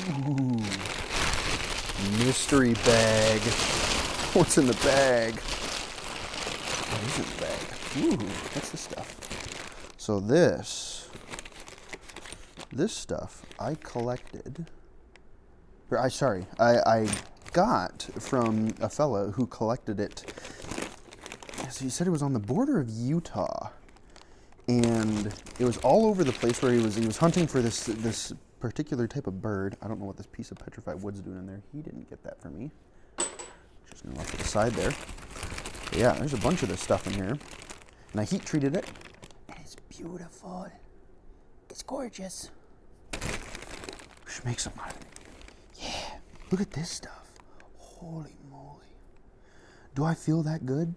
Ooh. Mystery bag. What's in the bag? What is in the bag? Ooh, what's this stuff? So this stuff I collected, I got from a fella who collected it. So he said it was on the border of Utah, and it was all over the place where he was hunting for this particular type of bird. I don't know what this piece of petrified wood's doing in there. He didn't get that for me. Just gonna off to the side there. But yeah, there's a bunch of this stuff in here, and I heat treated it. And it's beautiful. It's gorgeous. We should make some out of it. Yeah, look at this stuff. Holy moly. Do I feel that good?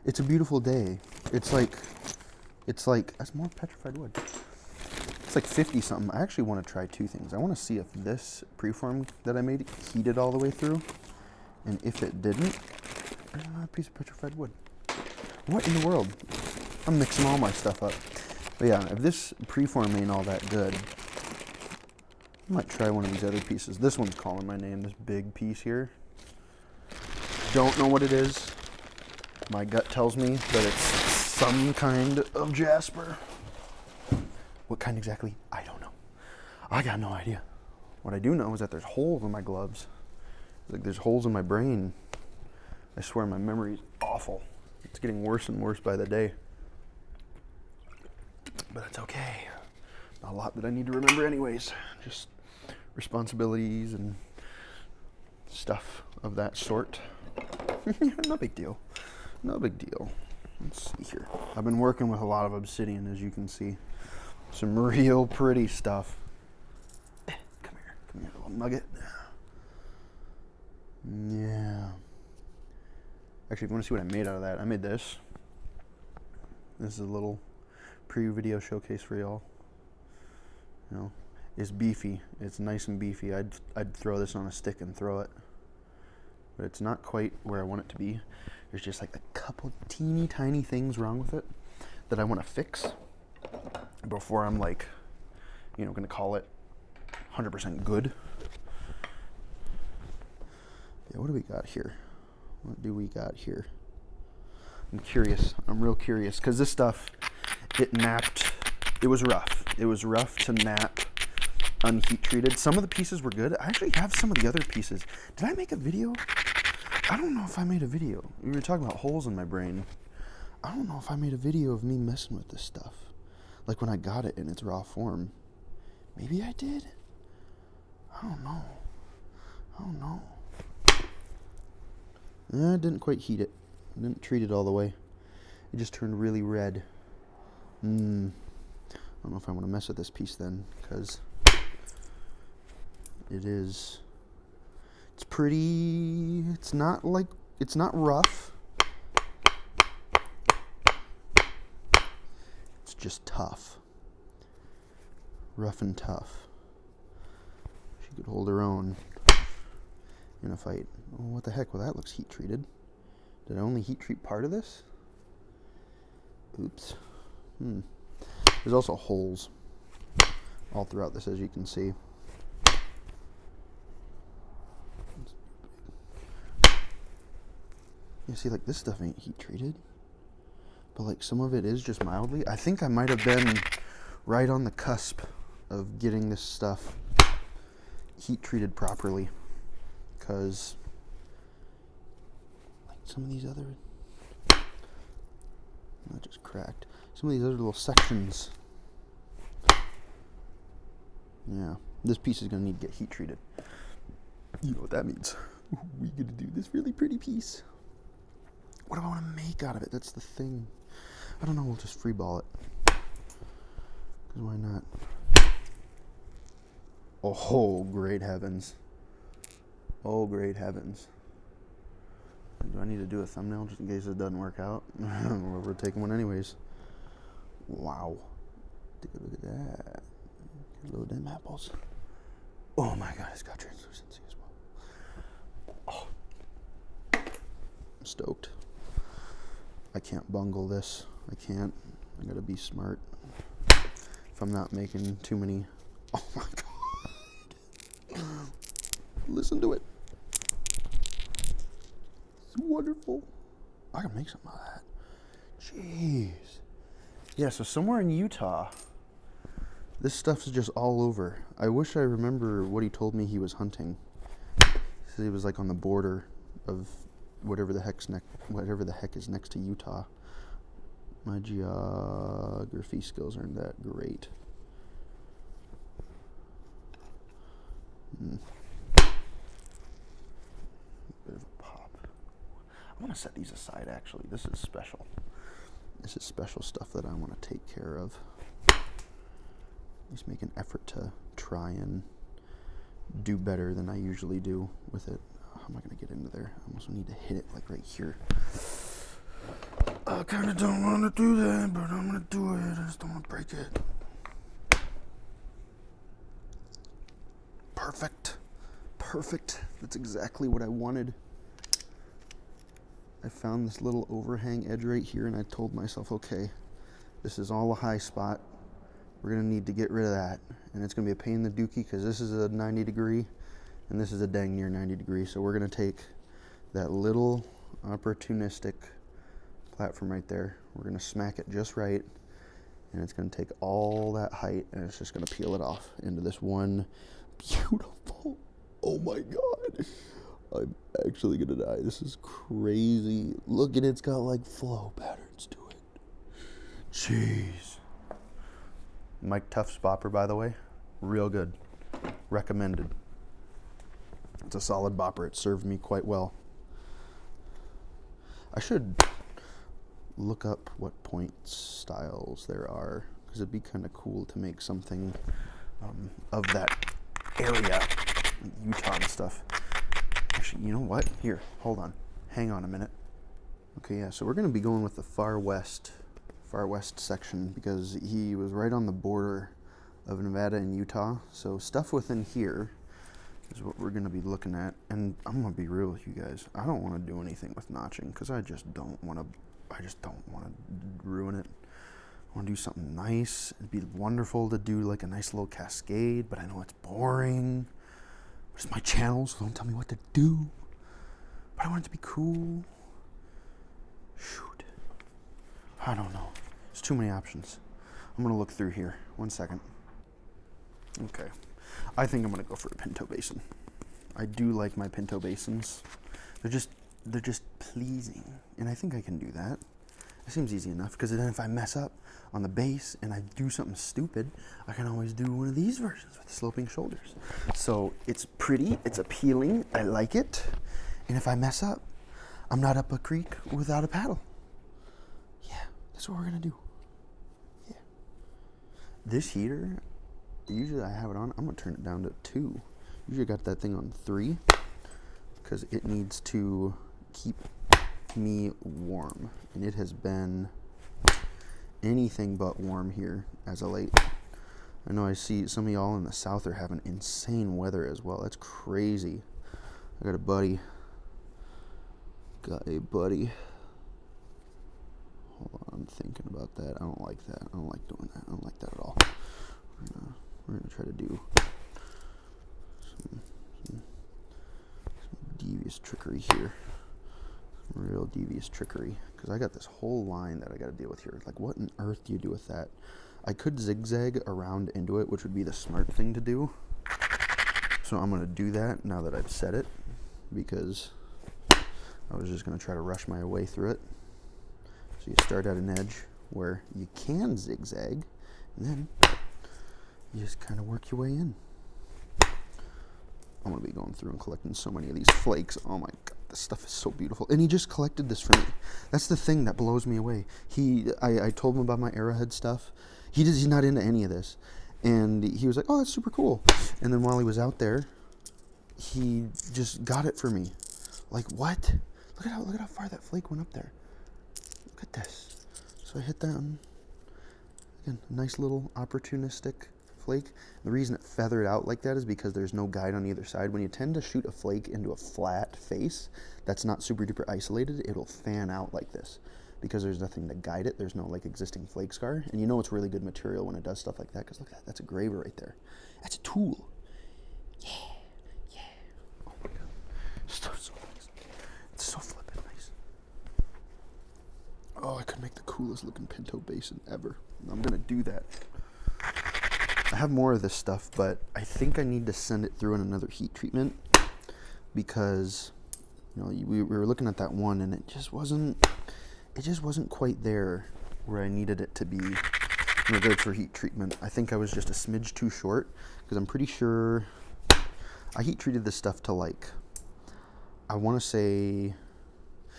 It's a beautiful day. It's like, that's more petrified wood. It's like 50 something. I actually want to try two things. I want to see if this preform that I made heated all the way through. And if it didn't, there's another piece of petrified wood. What in the world? I'm mixing all my stuff up. But yeah, if this preform ain't all that good, I might try one of these other pieces. This one's calling my name, this big piece here. Don't know what it is. My gut tells me that it's some kind of Jasper. What kind exactly? I don't know. I got no idea. What I do know is that there's holes in my gloves. Like there's holes in my brain. I swear my memory's awful. It's getting worse and worse by the day. But it's okay. Not a lot that I need to remember anyways. Just responsibilities and stuff of that sort. No big deal. No big deal. Let's see here. I've been working with a lot of obsidian, as you can see. Some real pretty stuff. Come here, little nugget. Yeah. Actually, if you want to see what I made out of that, I made this. This is a little pre-video showcase for y'all. You know, it's beefy. It's nice and beefy. I'd throw this on a stick and throw it. But it's not quite where I want it to be. There's just like a couple teeny tiny things wrong with it that I want to fix before I'm like, you know, gonna call it 100% good. Yeah, what do we got here? What do we got here? I'm curious. I'm real curious because this stuff, it napped. It was rough. It was rough to nap unheat treated. Some of the pieces were good. I actually have some of the other pieces. Did I make a video? I don't know if I made a video. We were talking about holes in my brain. I don't know if I made a video of me messing with this stuff. Like when I got it in its raw form. Maybe I did? I don't know. I didn't quite heat it. I didn't treat it all the way. It just turned really red. I don't know if I want to mess with this piece then, because it's pretty, it's not rough. It's just tough. Rough and tough. She could hold her own in a fight. Oh, what the heck? Well, that looks heat treated. Did I only heat treat part of this? Oops. There's also holes all throughout this, as you can see. You see, like, this stuff ain't heat treated, but like some of it is just mildly. I think I might have been right on the cusp of getting this stuff heat treated properly, because like some of these other, that just cracked. Some of these other little sections. Yeah, this piece is gonna need to get heat treated. You know what that means. We're gonna do this really pretty piece. What do I want to make out of it? That's the thing. I don't know, we'll just freeball it. Because why not? Oh, great heavens. Oh, great heavens. Do I need to do a thumbnail just in case it doesn't work out? We're taking one anyways. Wow. Take a look at that. Load of them apples. Oh my god, it's got translucency as well. Oh. I'm stoked. I can't bungle this. I can't. I gotta be smart. If I'm not making too many. Oh my god. Listen to it. It's wonderful. I can make some of that. Jeez. Yeah, so somewhere in Utah, this stuff's just all over. I wish I remember what he told me he was hunting. He said he was like on the border of whatever the heck is next to Utah. My geography skills aren't that great. Bit of a pop. I want to set these aside, actually. This is special. This is special stuff that I want to take care of. Just make an effort to try and do better than I usually do with it. How am I going to get into there? I almost need to hit it like right here. I kind of don't want to do that, but I'm going to do it. I just don't want to break it. Perfect. Perfect. That's exactly what I wanted. I found this little overhang edge right here, and I told myself, okay, this is all a high spot. We're going to need to get rid of that. And it's going to be a pain in the dookie because this is a 90 degree, and this is a dang near 90 degree. So we're going to take that little opportunistic platform right there. We're going to smack it just right, and it's going to take all that height, and it's just going to peel it off into this one beautiful, oh my God. I'm actually gonna die. This is crazy. Look at it, it's got like flow patterns to it. Jeez. Mike Tuff's bopper, by the way. Real good. Recommended. It's a solid bopper. It served me quite well. I should look up what point styles there are, because it'd be kind of cool to make something of that area, Utah and stuff. Actually, you know what? Here, hold on. Hang on a minute. Okay, yeah, so we're going to be going with the far west section, because he was right on the border of Nevada and Utah. So stuff within here is what we're going to be looking at. And I'm going to be real with you guys. I don't want to do anything with notching, because I just don't want to ruin it. I want to do something nice. It'd be wonderful to do like a nice little cascade, but I know it's boring. It's my channel, so don't tell me what to do. But I want it to be cool. Shoot. I don't know. There's too many options. I'm going to look through here. 1 second. Okay. I think I'm going to go for a Pinto Basin. I do like my Pinto Basins. They're just pleasing. And I think I can do that. It seems easy enough, because then if I mess up on the base and I do something stupid, I can always do one of these versions with the sloping shoulders. So it's pretty, it's appealing, I like it. And if I mess up, I'm not up a creek without a paddle. Yeah, that's what we're gonna do. Yeah. This heater, usually I have it on, I'm gonna turn it down to 2. Usually got that thing on 3, because it needs to keep me warm, and it has been anything but warm here as of late. I know I see some of y'all in the south are having insane weather as well. That's crazy. I got a buddy. Hold on, I'm thinking about that. I don't like that. I don't like doing that. I don't like that at all. We're gonna try to do some devious trickery here. Real devious trickery, because I got this whole line that I got to deal with here. Like, what on earth do you do with that? I could zigzag around into it, which would be the smart thing to do. So I'm going to do that now that I've set it, because I was just going to try to rush my way through it. So you start at an edge where you can zigzag, and then you just kind of work your way in. I'm going to be going through and collecting so many of these flakes. Oh my God, this stuff is so beautiful. And he just collected this for me. That's the thing that blows me away. I told him about my arrowhead stuff. He's not into any of this. And he was like, oh, that's super cool. And then while he was out there, he just got it for me. Like, what? Look at how far that flake went up there. Look at this. So I hit that one. Again, a nice little opportunistic flake. The reason it feathered out like that is because there's no guide on either side. When you tend to shoot a flake into a flat face that's not super duper isolated, it'll fan out like this because there's nothing to guide it. There's no like existing flake scar, and you know it's really good material when it does stuff like that, because look at that, that's a graver right there. That's a tool. Yeah. Oh nicest looking Pinto Basin ever. I'm gonna do that. I have more of this stuff, but I think I need to send it through in another heat treatment because, you know, we were looking at that one and it just wasn't quite there where I needed it to be in regards for heat treatment. I think I was just a smidge too short because I'm pretty sure I heat treated this stuff to like, I want to say,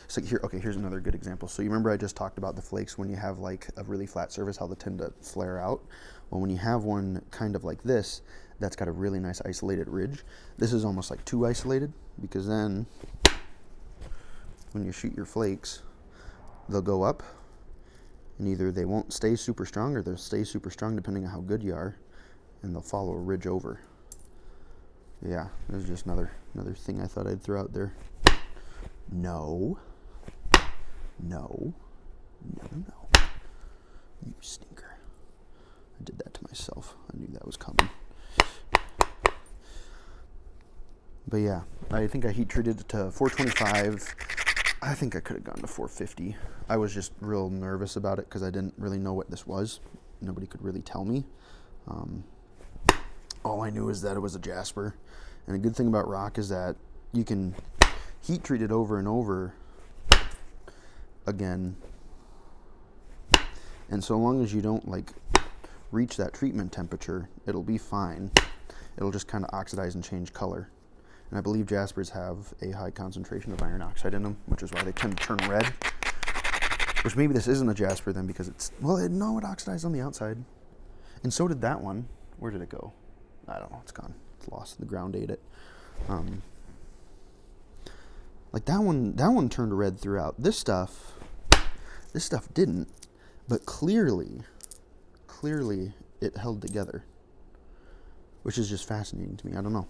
so here, okay, here's another good example. So you remember I just talked about the flakes when you have like a really flat surface, how they tend to flare out. Well, when you have one kind of like this, that's got a really nice isolated ridge. This is almost like too isolated because then when you shoot your flakes, they'll go up and either they won't stay super strong or they'll stay super strong depending on how good you are, and they'll follow a ridge over. Yeah, there's just another thing I thought I'd throw out there. No. You stinker. I did that to myself. I knew that was coming. But yeah, I think I heat treated it to 425. I think I could have gone to 450. I was just real nervous about it because I didn't really know what this was. Nobody could really tell me. All I knew is that it was a Jasper. And a good thing about rock is that you can heat treat it over and over again. And so long as you don't like reach that treatment temperature, it'll be fine. It'll just kind of oxidize and change color. And I believe Jaspers have a high concentration of iron oxide in them, which is why they tend to turn red. Which maybe this isn't a Jasper then because it's, well, no, it oxidized on the outside. And so did that one. Where did it go? I don't know, it's gone. It's lost. The ground ate it. Like that one turned red throughout. This stuff didn't, but clearly it held together, which is just fascinating to me. I don't know.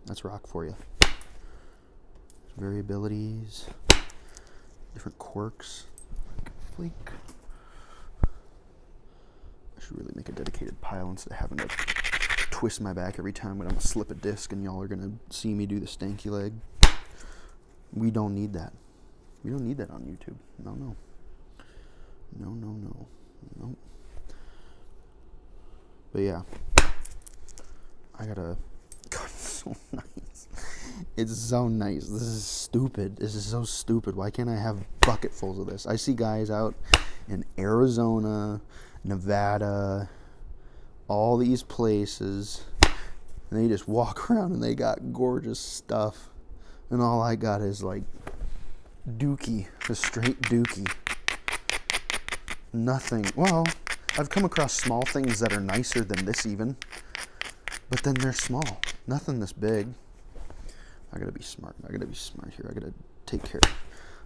That's rock for you. There's variabilities, different quirks. Flake. I should really make a dedicated pile instead of having to twist my back every time when I'm gonna slip a disc and y'all are gonna see me do the stanky leg. We don't need that. We don't need that on YouTube. No. But yeah, I gotta. God, it's so nice. It's so nice. This is stupid. This is so stupid. Why can't I have bucketfuls of this? I see guys out in Arizona, Nevada, all these places, and they just walk around and they got gorgeous stuff, and all I got is like dookie, just straight dookie. Nothing. Well, I've come across small things that are nicer than this even, but then they're small. Nothing this big. I gotta be smart. I gotta be smart here. I gotta take care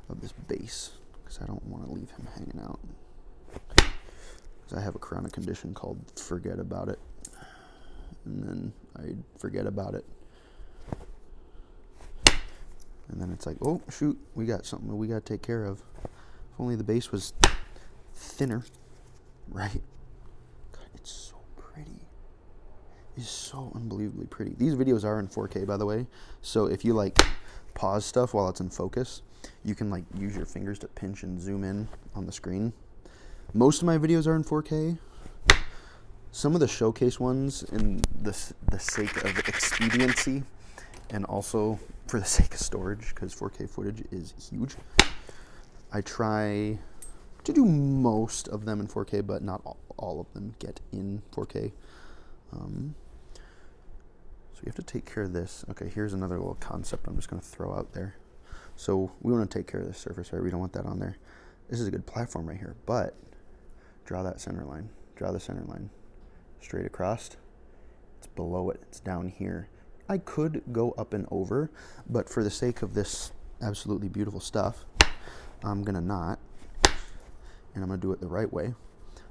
of this base because I don't want to leave him hanging out. Because I have a chronic condition called forget about it, and then I forget about it, and then it's like, oh shoot, we got something we gotta take care of. If only the base was thinner, right? God, it's so pretty. It's so unbelievably pretty. These videos are in 4K, by the way, so if you like pause stuff while it's in focus, you can like use your fingers to pinch and zoom in on the screen. Most of my videos are in 4K. Some of the showcase ones, in the sake of expediency and also for the sake of storage, because 4K footage is huge, I try to do most of them in 4K, but not all of them get in 4K. So you have to take care of this. Okay, here's another little concept I'm just going to throw out there. So we want to take care of this surface, right? We don't want that on there. This is a good platform right here, but draw that center line. Draw the center line straight across. It's below it. It's down here. I could go up and over, but for the sake of this absolutely beautiful stuff, I'm going to not. And I'm going to do it the right way.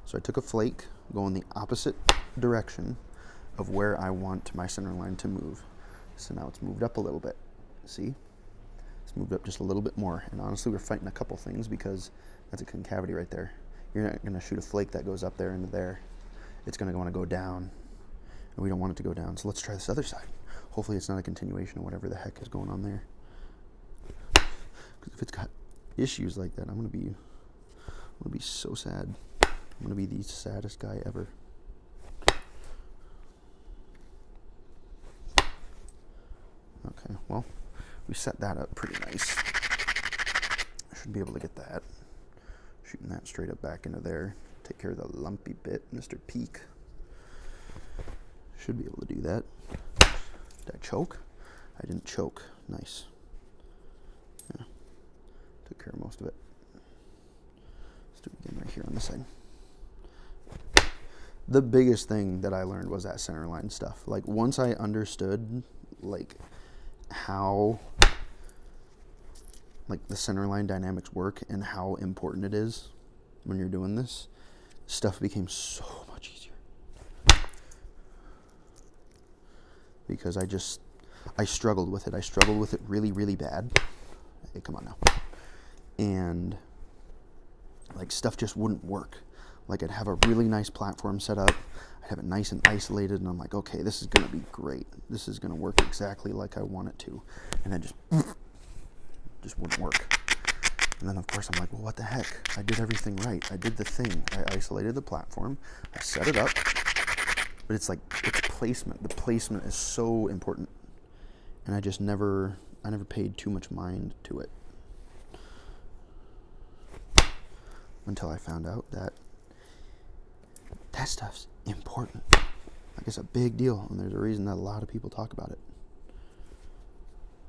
So I took a flake, go in the opposite direction of where I want my center line to move. So now it's moved up a little bit. See? It's moved up just a little bit more. And honestly, we're fighting a couple things because that's a concavity right there. You're not going to shoot a flake that goes up there into there. It's going to want to go down. And we don't want it to go down. So let's try this other side. Hopefully it's not a continuation of whatever the heck is going on there. Because if it's got issues like that, I'm going to be gonna be so sad. I'm gonna be the saddest guy ever. Okay, well, we set that up pretty nice. I should be able to get that. Shooting that straight up back into there. Take care of the lumpy bit, Mr. Peak. Should be able to do that. Did I choke? I didn't choke. Nice. Yeah. Took care of most of it. Let's do it again right here on this side. The biggest thing that I learned was that centerline stuff. Like, once I understood, like, how, like, the centerline dynamics work and how important it is when you're doing this, stuff became so much easier. Because I struggled with it. I struggled with it really, really bad. Hey, come on now. And, like, stuff just wouldn't work. Like, I'd have a really nice platform set up. I'd have it nice and isolated, and I'm like, okay, this is going to be great. This is going to work exactly like I want it to. And then just wouldn't work. And then, of course, I'm like, well, what the heck? I did everything right. I did the thing. I isolated the platform. I set it up. But it's like, it's placement. The placement is so important. And I never paid too much mind to it. Until I found out that stuff's important. Like, it's a big deal, and there's a reason that a lot of people talk about it.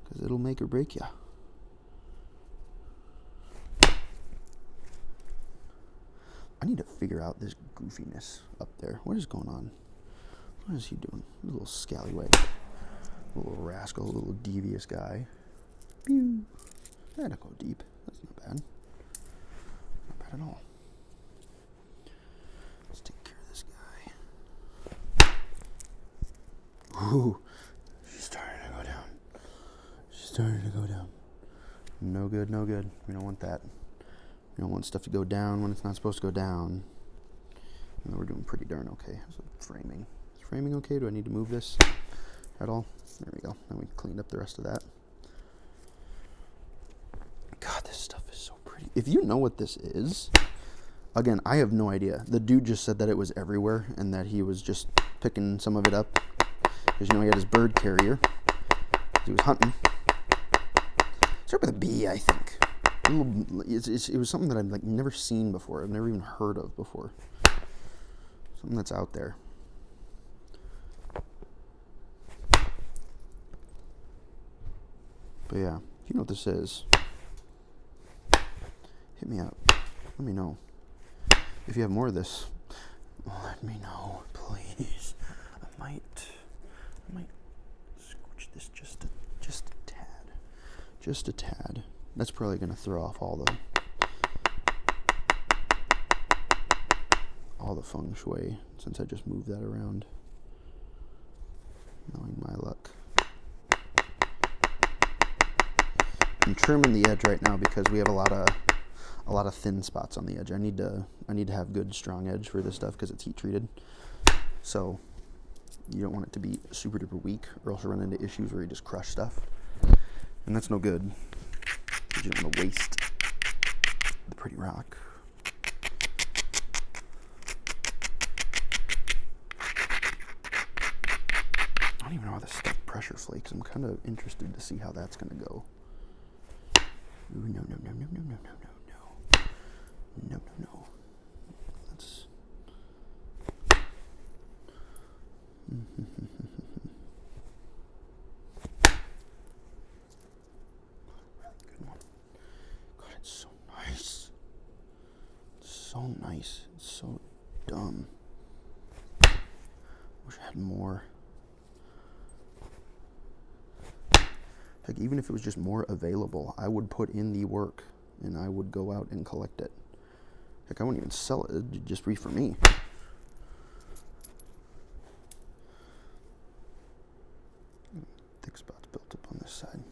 Because it'll make or break you. I need to figure out this goofiness up there. What is going on? What is he doing? A little scallywag. A little rascal, a little devious guy. Pew. That'll go deep. That's not bad. Not bad at all. Let's take care of this guy. Ooh. She's starting to go down. She's starting to go down. No good, no good. We don't want that. We don't want stuff to go down when it's not supposed to go down. And we're doing pretty darn okay. So framing. Is framing okay? Do I need to move this at all? There we go. Now we cleaned up the rest of that. God, this stuff is so pretty. If you know what this is, again, I have no idea. The dude just said that it was everywhere and that he was just picking some of it up. Because, you know, he had his bird carrier. He was hunting. Start with a B, I think. It was something that I've like never seen before. I've never even heard of before. Something that's out there. But yeah, if you know what this is, hit me up. Let me know. If you have more of this, let me know, please. I might scooch this just a tad. Just a tad. That's probably going to throw off all the feng shui since I just moved that around. Knowing my luck. I'm trimming the edge right now because we have a lot of thin spots on the edge. I need to have good strong edge for this stuff because it's heat treated. So you don't want it to be super duper weak, or else you run into issues where you just crush stuff, and that's no good. You don't want to waste the pretty rock. I don't even know how this stuff pressure flakes. I'm kind of interested to see how that's going to go. Ooh, no. No. Let's... Good one. God, it's so nice. So nice. It's so dumb. Wish I had more. Like, even if it was just more available, I would put in the work and I would go out and collect it. Heck, I wouldn't even sell it. It'd just be for me. Thick spots built up on this side.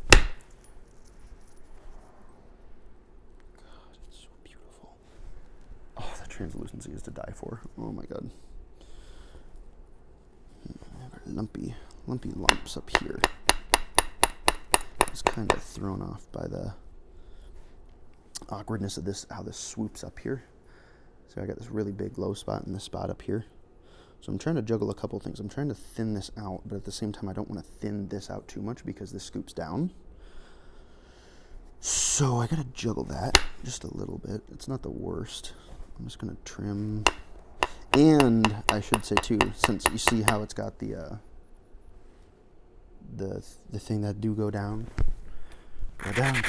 God, it's so beautiful. Oh, the translucency is to die for. Oh my God. Lumpy lumps up here. I was kind of thrown off by the awkwardness of this, how this swoops up here. So I got this really big low spot and this spot up here. So I'm trying to juggle a couple things. I'm trying to thin this out, but at the same time, I don't want to thin this out too much because this scoops down. So I got to juggle that just a little bit. It's not the worst. I'm just going to trim. And I should say too, since you see how it's got the thing that do go down. Go down.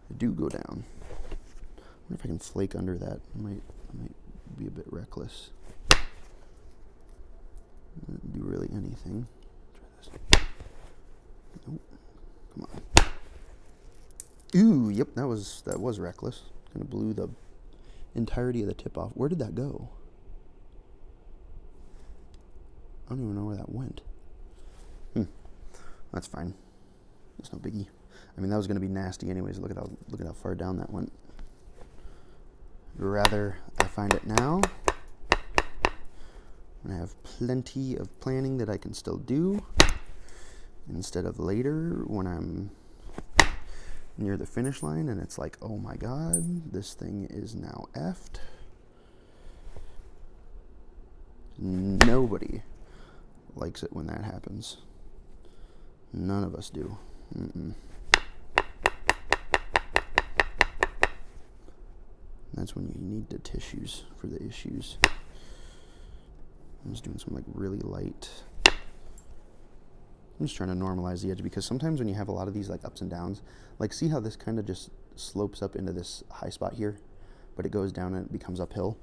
They do go down. I wonder if I can flake under that. I might be a bit reckless. Do really anything. Try this. Nope. Come on. Ooh, yep, that was reckless. Kind of blew the entirety of the tip off. Where did that go? I don't even know where that went. That's fine. It's no biggie. I mean, that was going to be nasty anyways. Look at how far down that went. Rather I find it now. I have plenty of planning that I can still do instead of later when I'm near the finish line and it's like, oh my god, this thing is now effed. Nobody likes it when that happens. None of us do. That's when you need the tissues for the issues. I'm just doing some like really light. I'm just trying to normalize the edge because sometimes when you have a lot of these like ups and downs, like see how this kind of just slopes up into this high spot here, but it goes down and it becomes uphill.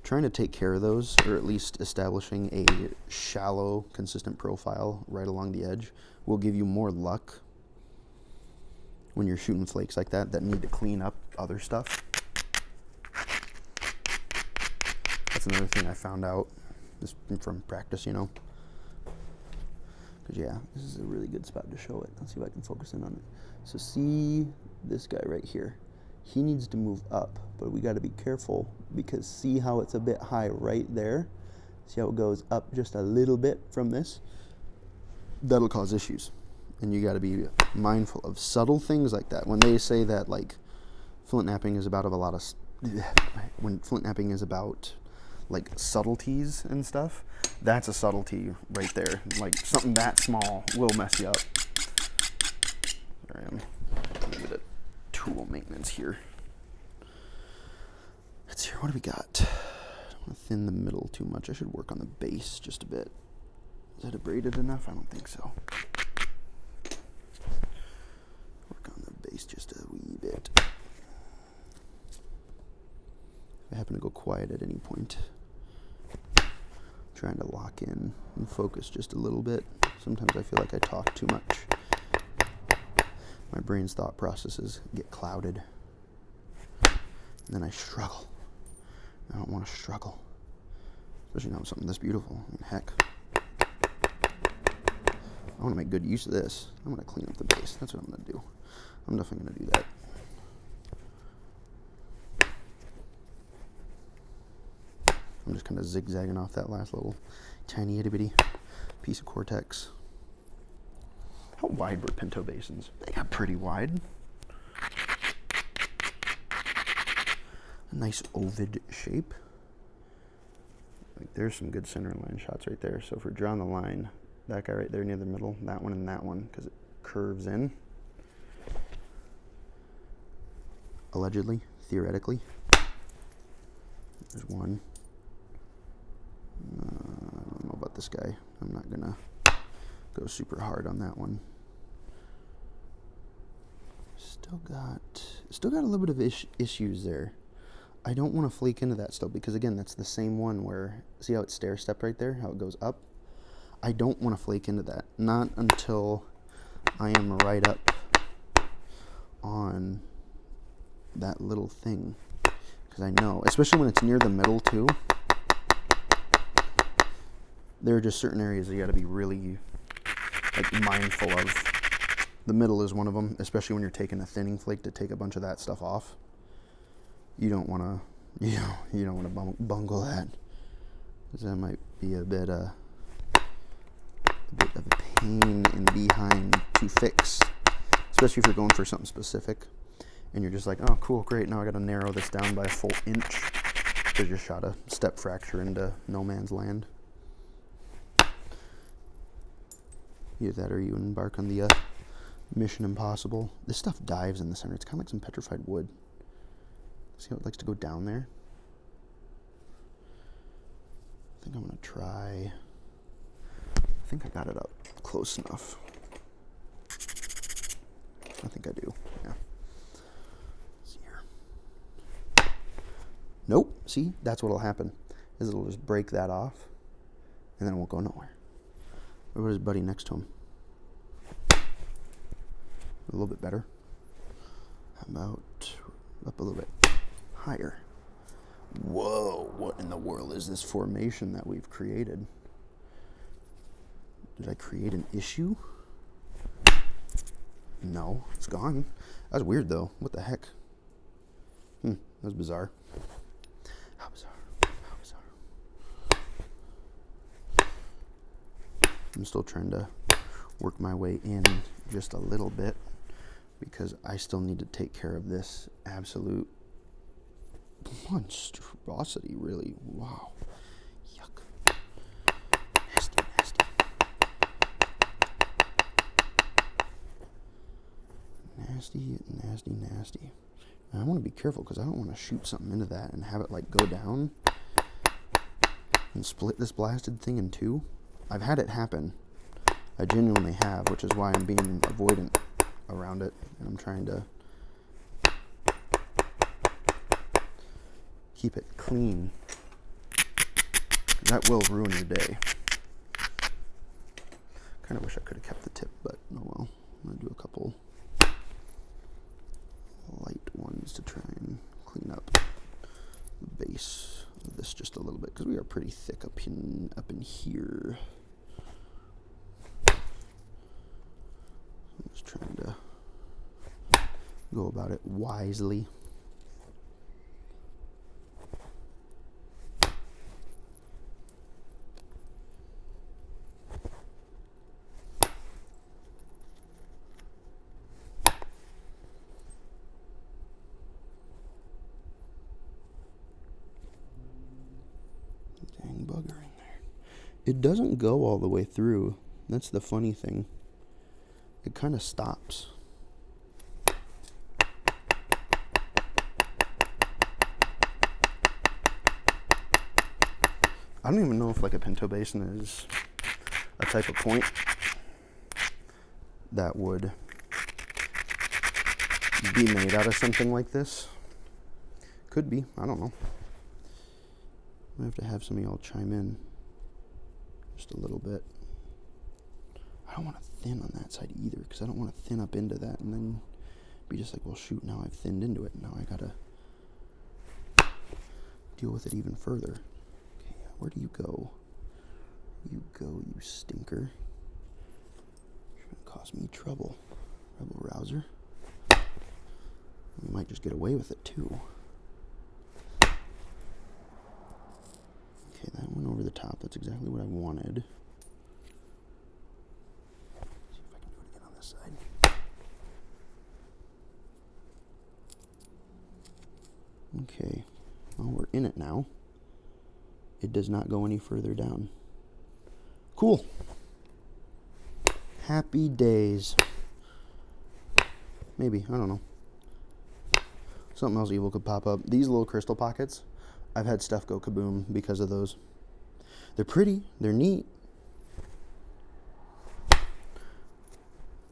Trying to take care of those, or at least establishing a shallow, consistent profile right along the edge will give you more luck when you're shooting flakes like that need to clean up other stuff. That's another thing I found out just from practice, you know. Because yeah, this is a really good spot to show it. Let's see if I can focus in on it. So see this guy right here. He needs to move up, but we got to be careful because see how it's a bit high right there? See how it goes up just a little bit from this? That'll cause issues. And you got to be mindful of subtle things like that. When they say that like flint knapping is about when flint knapping is about like subtleties and stuff, that's a subtlety right there. Like something that small will mess you up. There I am. A little bit of tool maintenance here. Let's see, what do we got? I don't want to thin the middle too much. I should work on the base just a bit. Is that abraded enough? I don't think so. Work on the base just a wee bit. If I happen to go quiet at any point, trying to lock in and focus just a little bit. Sometimes I feel like I talk too much. My brain's thought processes get clouded. And then I struggle. I don't want to struggle. Especially not with something this beautiful. I mean, heck. I want to make good use of this. I'm going to clean up the base. That's what I'm going to do. I'm definitely going to do that. I'm just kind of zigzagging off that last little tiny itty bitty piece of cortex. How wide were Pinto basins? They got pretty wide. A nice ovid shape. Like there's some good center line shots right there. So if we're drawing the line, that guy right there near the middle, that one and that one, because it curves in. Allegedly, theoretically. There's one. I don't know about this guy. I'm not gonna go super hard on that one. Still got a little bit of issues there. I don't want to flake into that still because again, that's the same one where see how it's stair step right there, how it goes up. I don't want to flake into that. Not until I am right up on that little thing, because I know, especially when it's near the middle too. There are just certain areas you got to be really like mindful of. The middle is one of them, especially when you're taking a thinning flake to take a bunch of that stuff off. You don't want to, you don't want to bungle that, because that might be a bit of a pain in the behind to fix, especially if you're going for something specific. and you're just like, oh, cool, great, now I gotta narrow this down by a full inch. Because you shot a step fracture into no man's land. Either that or you embark on the Mission Impossible. This stuff dives in the center. It's kind of like some petrified wood. See how it likes to go down there? I think I'm going to try. I think I got it up close enough. I think I do, yeah. Let's see here. Nope, see? That's what'll happen, is it'll just break that off, and then it won't go nowhere. What about his buddy next to him? A little bit better. How about up a little bit higher? Whoa, what in the world is this formation that we've created? Did I create an issue? No, it's gone. That was weird though. What the heck? That was bizarre. How bizarre. How bizarre. I'm still trying to work my way in just a little bit because I still need to take care of this absolute monstrosity, really. Wow. Yuck. Nasty, nasty. Nasty, nasty, nasty. And I want to be careful because I don't want to shoot something into that and have it like go down and split this blasted thing in two. I've had it happen. I genuinely have, which is why I'm being avoidant around it. And I'm trying to keep it clean. That will ruin your day. Kind of wish I could have kept the tip, but oh well. I'm going to do a couple light ones to try and clean up the base of this just a little bit, because we are pretty thick up in here. I'm just trying to go about it wisely. Dang bugger in there. It doesn't go all the way through. That's the funny thing. It kind of stops. I don't even know if like a Pinto Basin is a type of point that would be made out of something like this. Could be, I don't know. I have to have some of y'all chime in just a little bit. I don't want to thin on that side either, because I don't want to thin up into that and then be just like, well shoot, now I've thinned into it. Now I gotta deal with it even further. Okay, where do you go? You go, you stinker. You're gonna cause me trouble, rebel rouser. We might just get away with it too. Okay, that went over the top. That's exactly what I wanted. See if I can do it again on this side. Okay, well, we're in it now. It does not go any further down. Cool. Happy days. Maybe, I don't know. Something else evil could pop up. These little crystal pockets, I've had stuff go kaboom because of those. They're pretty, they're neat.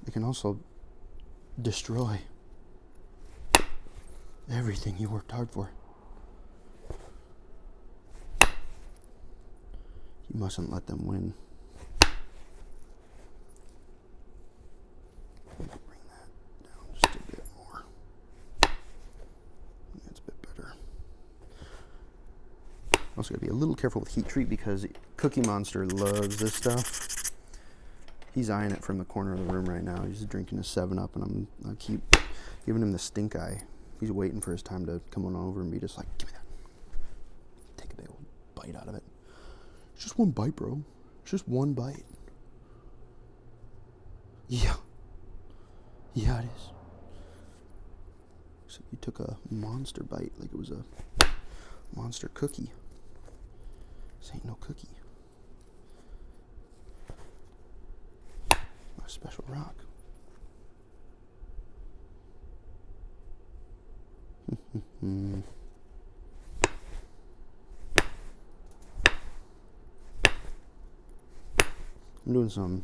They can also destroy everything you worked hard for. You mustn't let them win. Bring that down just a bit more. That's a bit better. Also gotta be a little careful with heat treat because Cookie Monster loves this stuff. He's eyeing it from the corner of the room right now. He's drinking his 7-Up and I keep giving him the stink eye. He's waiting for his time to come on over and be just like, give me that. Take a big old bite out of it. It's just one bite, bro. It's just one bite. Yeah. Yeah, it is. took a monster bite, like it was a monster cookie. This ain't no cookie. My special rock. I'm doing some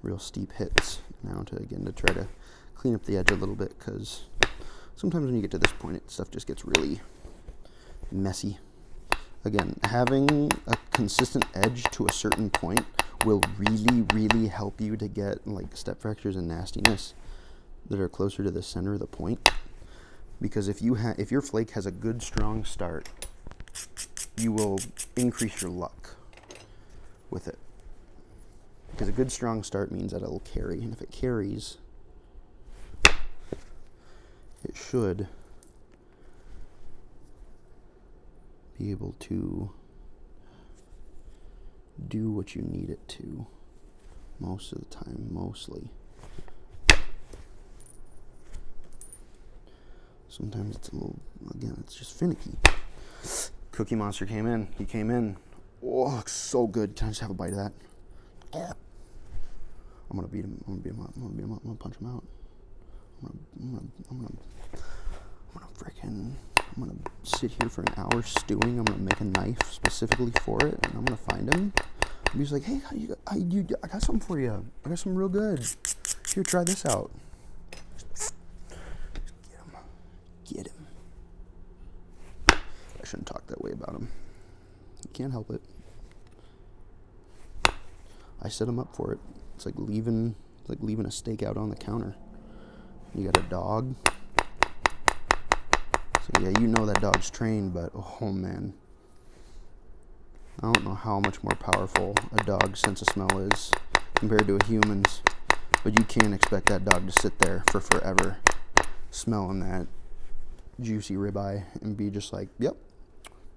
real steep hits now to try to clean up the edge a little bit, because sometimes when you get to this point, stuff just gets really messy. Again, having a consistent edge to a certain point will really, really help you to get like step fractures and nastiness that are closer to the center of the point. Because if your flake has a good strong start, you will increase your luck with it. Because a good strong start means that it'll carry, and if it carries, it should be able to do what you need it to most of the time, mostly. Sometimes it's a little, again, it's just finicky. Cookie Monster came in. He came in. Oh, looks so good. Can I just have a bite of that? I'm gonna beat him. I'm gonna punch him out. I'm gonna sit here for an hour stewing. I'm gonna make a knife specifically for it, and I'm gonna find him. And he's like, hey, I got something for you. I got something real good. Here, try this out. Get him. I shouldn't talk that way about him. You can't help it. I set him up for it. It's like leaving a steak out on the counter. You got a dog. So yeah, you know that dog's trained, but oh man. I don't know how much more powerful a dog's sense of smell is compared to a human's. But you can't expect that dog to sit there for forever smelling that juicy ribeye and be just like, yep,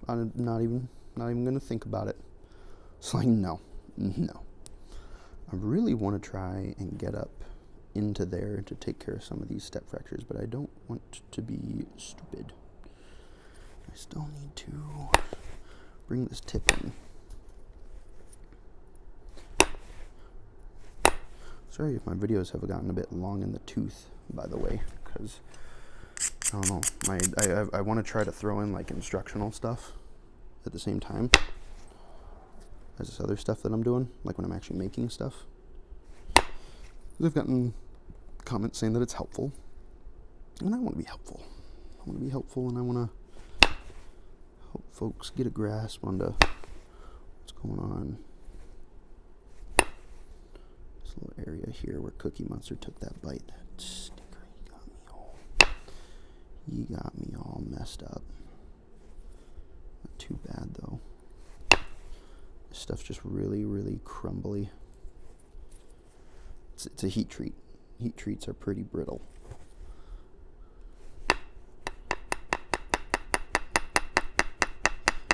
I'm not even gonna think about it. It's like, no. I really want to try and get up into there to take care of some of these step fractures, but I don't want to be stupid. I still need to bring this tip in. Sorry if my videos have gotten a bit long in the tooth, by the way, because I don't know. I want to try to throw in like instructional stuff at the same time as this other stuff that I'm doing, like when I'm actually making stuff. I've gotten comments saying that it's helpful, and I want to be helpful. And I want to help folks get a grasp onto what's going on. This little area here where Cookie Monster took that bite. That sticker, he got me all messed up. Not too bad though. This stuff's just really, really crumbly. It's a heat treat. Heat treats are pretty brittle.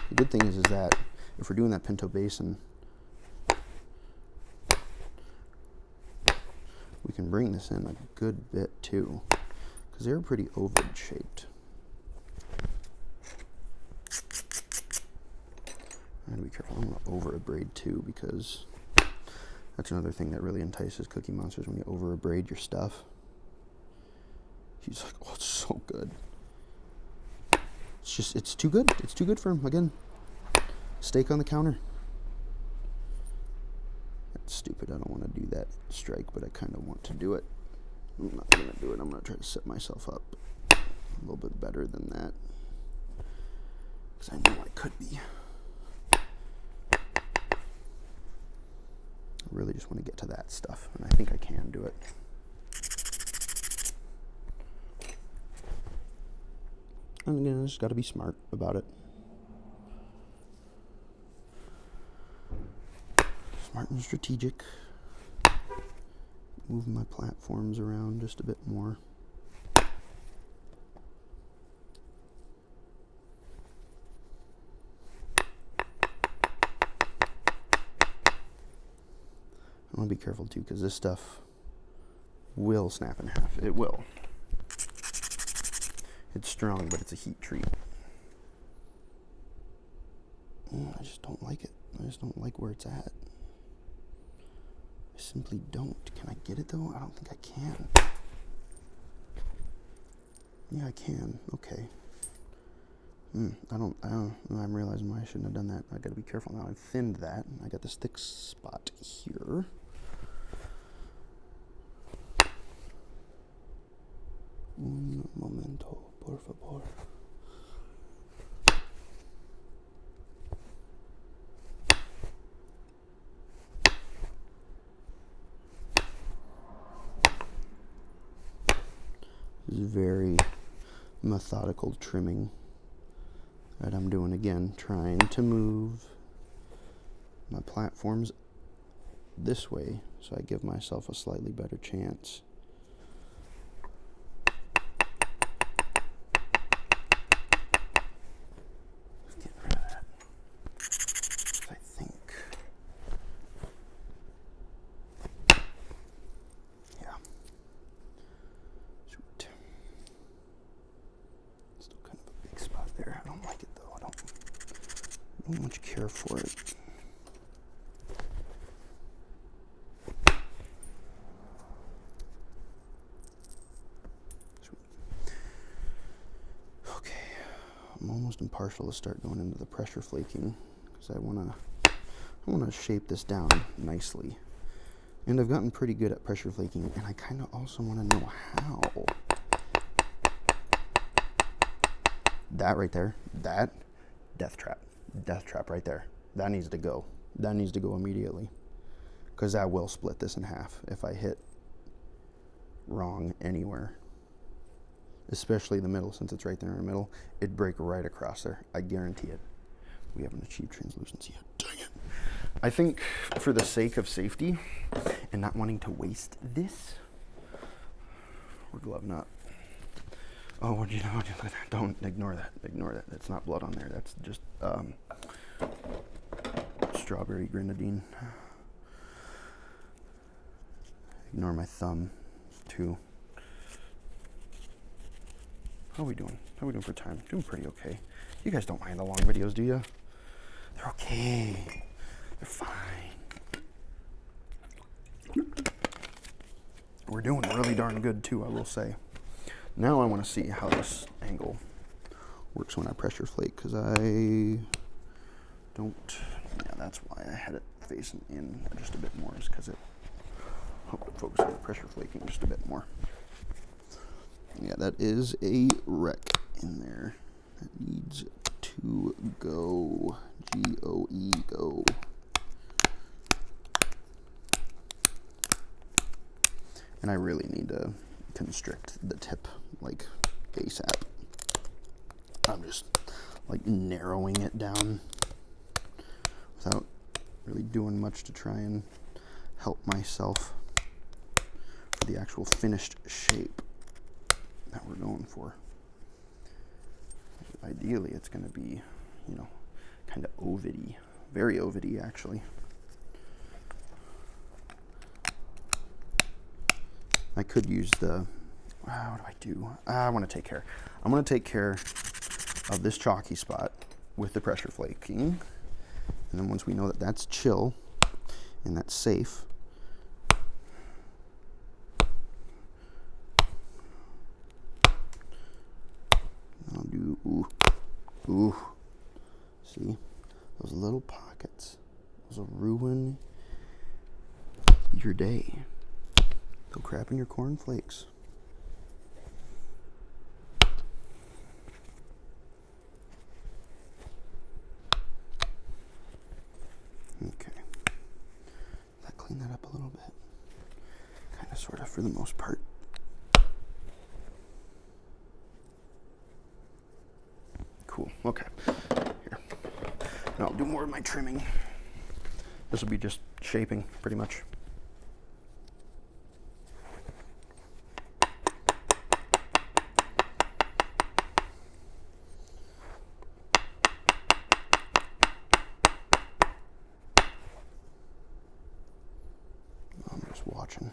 The good thing is that if we're doing that Pinto Basin, we can bring this in a good bit too, because they're pretty oval shaped. I gotta be careful. I'm gonna over abrade too, because that's another thing that really entices Cookie Monsters, when you over abrade your stuff. He's like, oh, it's so good. It's too good. It's too good for him. Again, steak on the counter. That's stupid. I don't want to do that strike, but I kind of want to do it. I'm not going to do it. I'm going to try to set myself up a little bit better than that, because I know I could be. I really just want to get to that stuff, and I think I can do it. And again, I just got to be smart about it. Smart and strategic. Moving my platforms around just a bit more. I want to be careful too, because this stuff will snap in half. It will. It's strong, but it's a heat treat. I just don't like it. I just don't like where it's at. I simply don't. Can I get it though? I don't think I can. Yeah, I can. Okay. I'm realizing why I shouldn't have done that. I gotta be careful now. I've thinned that. I got this thick spot here. Un momento, por favor. This is very methodical trimming that I'm doing again, trying to move my platforms this way so I give myself a slightly better chance. Get rid of that, I think. Yeah. Sweet. Still kind of a big spot there. I don't like it though. I don't much care for it. I'm almost impartial to start going into the pressure flaking because I want to shape this down nicely. And I've gotten pretty good at pressure flaking, and I kind of also want to know how. That right there, that death trap right there. That needs to go. That needs to go immediately because that will split this in half if I hit wrong anywhere. Especially the middle, since it's right there in the middle, it'd break right across there. I guarantee it. We haven't achieved translucency yet. Dang it. I think for the sake of safety and not wanting to waste this, we're gloving up. Oh, what do you know? Don't ignore that. Ignore that. That's not blood on there. That's just strawberry grenadine. Ignore my thumb, too. How are we doing? How are we doing for time? Doing pretty okay. You guys don't mind the long videos, do you? They're okay. They're fine. We're doing really darn good too, I will say. Now I want to see how this angle works when I pressure flake, because I don't, yeah, that's why I had it facing in just a bit more, is because it helped focus on the pressure flaking just a bit more. Yeah, that is a wreck in there. That needs to go. G-O-E, go. And I really need to constrict the tip, like, ASAP. I'm just, like, narrowing it down without really doing much to try and help myself for the actual finished shape that we're going for. Ideally, it's going to be, you know, kind of ovidy, very ovidy actually. I could use the, what do I do? I want to take care. I'm going to take care of this chalky spot with the pressure flaking. And then once we know that that's chill and that's safe, I'll do, ooh, see, those little pockets, those will ruin your day. Go crap in your cornflakes. Okay, that clean that up a little bit, kind of, sort of, for the most part. Cool, okay, here. Now I'll do more of my trimming. This will be just shaping, pretty much. I'm just watching.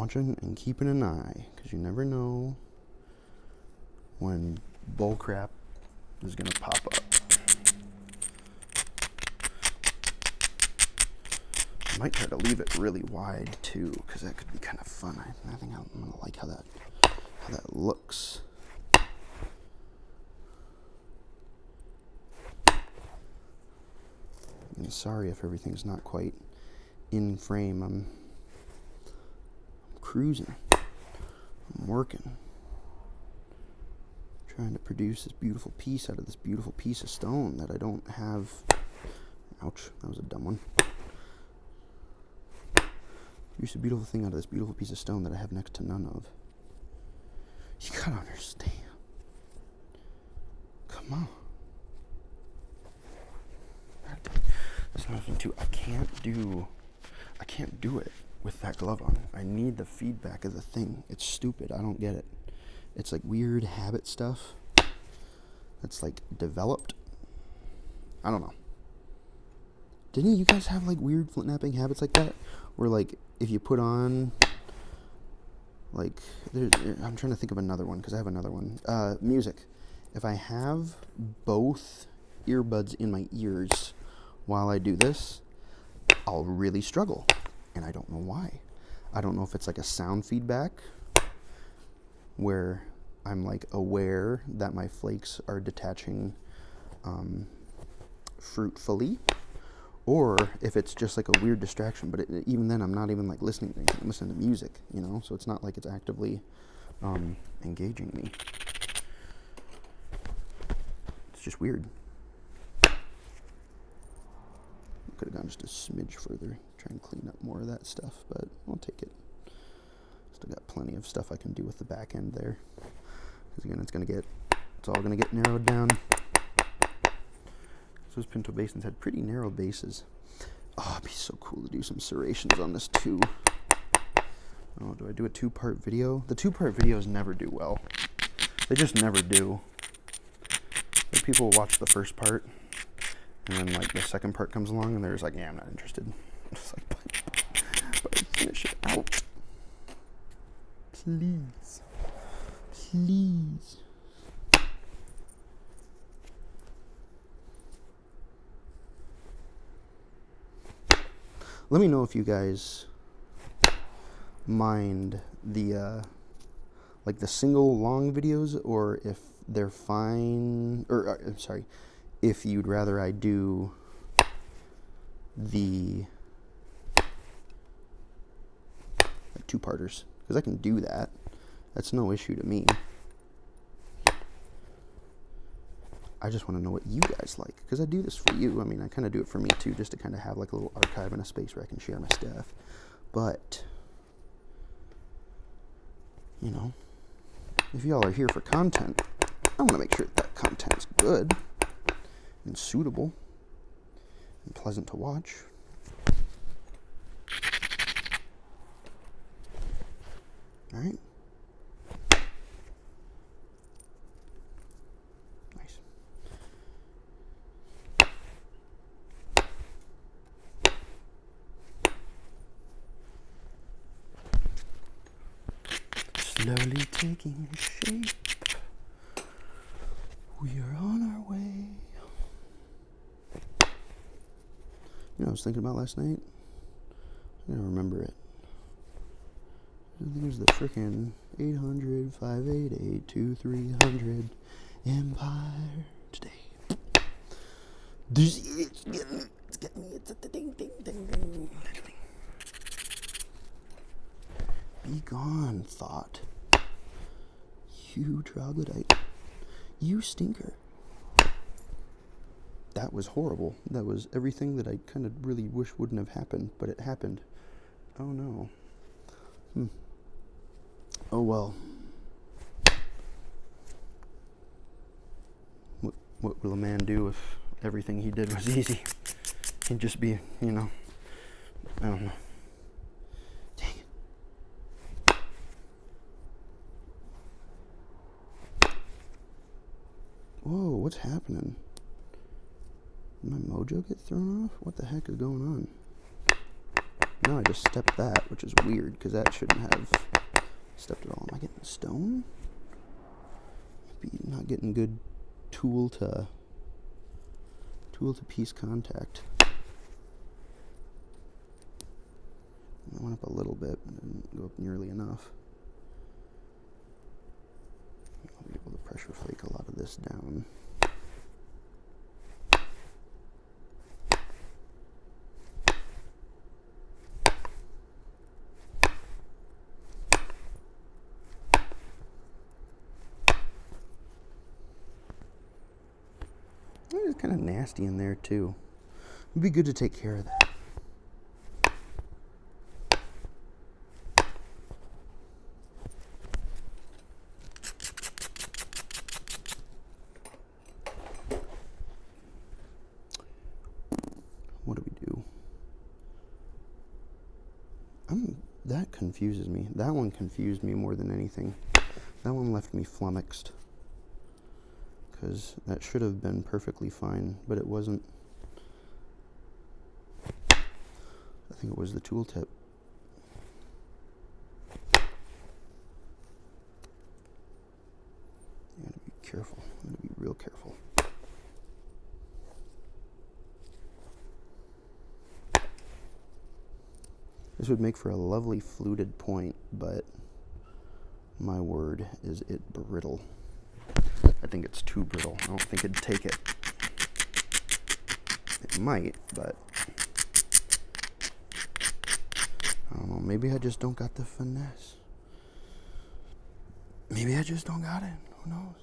watching and keeping an eye, because you never know when bull crap is going to pop up. I might try to leave it really wide too, because that could be kind of fun. I think I'm going to like how that looks. And sorry if everything's not quite in frame. I'm cruising. I'm working. Trying to produce this beautiful piece out of this beautiful piece of stone that I don't have. Ouch, that was a dumb one. Produce a beautiful thing out of this beautiful piece of stone that I have next to none of. You gotta understand. Come on. That's not nothing too. I can't do it with that glove on. I need the feedback of the thing. It's stupid. I don't get it. It's like weird habit stuff that's like developed. I don't know. Didn't you guys have like weird flint-napping habits like that? Where like if you put on like, I'm trying to think of another one because I have another one. Music. If I have both earbuds in my ears while I do this, I'll really struggle. And I don't know why. I don't know if it's like a sound feedback where I'm like aware that my flakes are detaching fruitfully, or if it's just like a weird distraction. But even then, I'm not even like listening to anything. I'm listening to music, you know? So it's not like it's actively engaging me. It's just weird. Could have gone just a smidge further, try and clean up more of that stuff, but I'll take it. Still got plenty of stuff I can do with the back end there. Because again, it's all gonna get narrowed down. Those Pinto Basins had pretty narrow bases. Oh, it'd be so cool to do some serrations on this too. Oh, do I do a 2-part video? The 2-part videos never do well. They just never do. Like, people will watch the first part, and then like the second part comes along, and they're just like, yeah, I'm not interested. It's like, but finish it out. Please. Please. Let me know if you guys mind the like the single long videos, or if they're fine, or I'm sorry, if you'd rather I do the 2-parters, because I can do that. That's no issue to me. I just want to know what you guys like, because I do this for you. I mean, I kind of do it for me too, just to kind of have like a little archive and a space where I can share my stuff. But, you know, if y'all are here for content, I want to make sure that content's good and suitable and pleasant to watch. All right. Nice. Slowly taking shape. We are on our way. You know, I was thinking about last night. I don't remember it. I think it was the frickin' 800-588-2300 Empire Today. It's getting me. It's a ding. Be gone, thought. You troglodyte. You stinker. That was horrible. That was everything that I kind of really wish wouldn't have happened, but it happened. Oh no. Oh well. What will a man do if everything he did was easy? He'd just be, you know, I don't know. Dang it. Whoa, what's happening? Did my mojo get thrown off? What the heck is going on? Now I just stepped that, which is weird, because that shouldn't have stepped at all. Am I getting stone? Maybe not getting good tool to piece contact. I went up a little bit, but didn't go up nearly enough. I'll be able to pressure flake a lot of this down. It's kind of nasty in there too. It'd be good to take care of that. What do we do? That confuses me. That one confused me more than anything. That one left me flummoxed. Because that should have been perfectly fine, but it wasn't. I think it was the tool tip. You gotta be careful. You gotta be real careful. This would make for a lovely fluted point, but my word, is it brittle. I think it's too brittle. I don't think it'd take it. It might, but I don't know. Maybe I just don't got the finesse. Maybe I just don't got it. Who knows?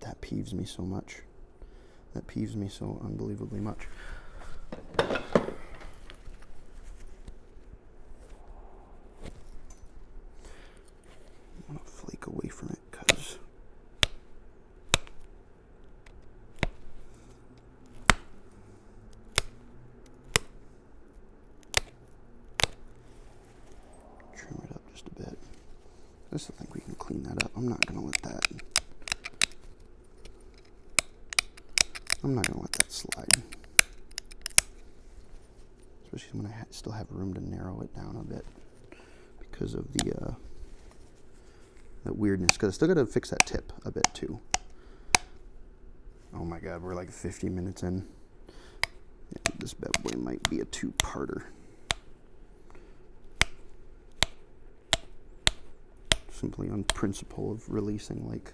That peeves me so much. That peeves me so unbelievably much. I'm gonna flake away from it because trim it up just a bit. I still think we can clean that up. I'm not gonna let that slide. Especially when I still have room to narrow it down a bit because of the that weirdness. Because I still got to fix that tip a bit too. Oh my god, we're like 50 minutes in. Yeah, this bad boy might be a two-parter. Simply on principle of releasing like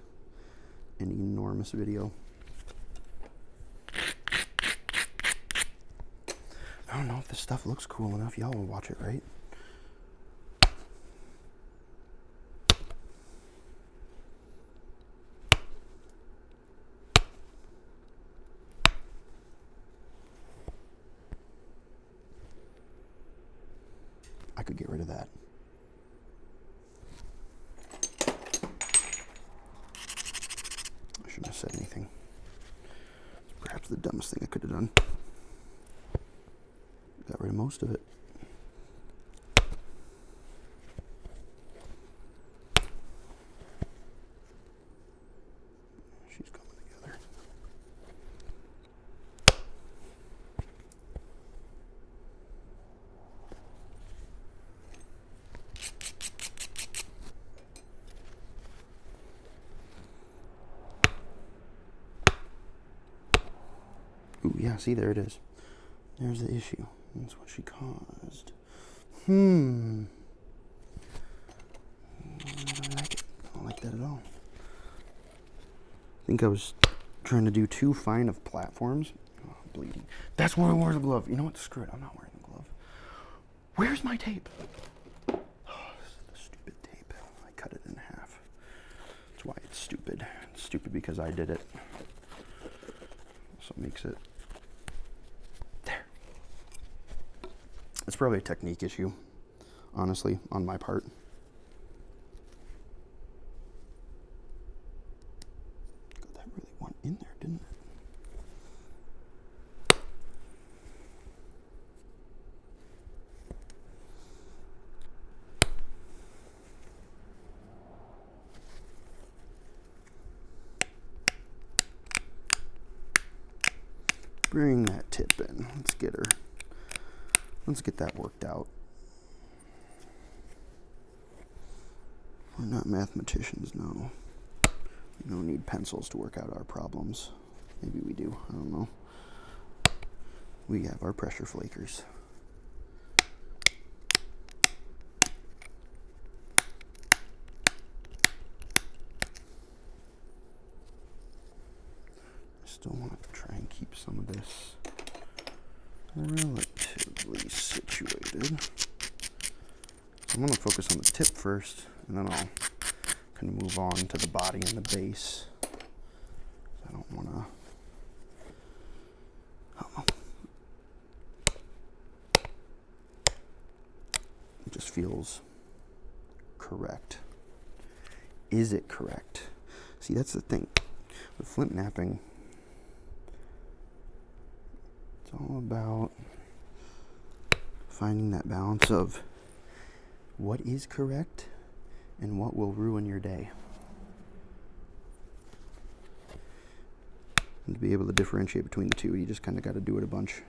an enormous video. I don't know if this stuff looks cool enough. Y'all will watch it, right? I could get rid of that. I shouldn't have said anything. Perhaps the dumbest thing I could have done. Got rid of most of it. She's coming together. Ooh, yeah, see, there it is. There's the issue. That's what she caused. I don't like it. I don't like that at all. I think I was trying to do too fine of platforms. Oh, bleeding. That's where I wore the glove. You know what? Screw it. I'm not wearing the glove. Where's my tape? Oh, this is the stupid tape. I cut it in half. That's why it's stupid. It's stupid because I did it. So it makes it. It's probably a technique issue, honestly, on my part. God, that really went in there, didn't it? bring that tip in. Let's get that worked out. We're not mathematicians, no. We don't need pencils to work out our problems. Maybe we do, I don't know. We have our pressure flakers. Still want to try and keep some of this relatively situated. So I'm going to focus on the tip first, and then I'll kind of move on to the body and the base. I don't want to, it just feels correct. Is it correct? See, that's the thing. With flint knapping, it's all about finding that balance of what is correct and what will ruin your day. And to be able to differentiate between the two, you just kind of got to do it a bunch,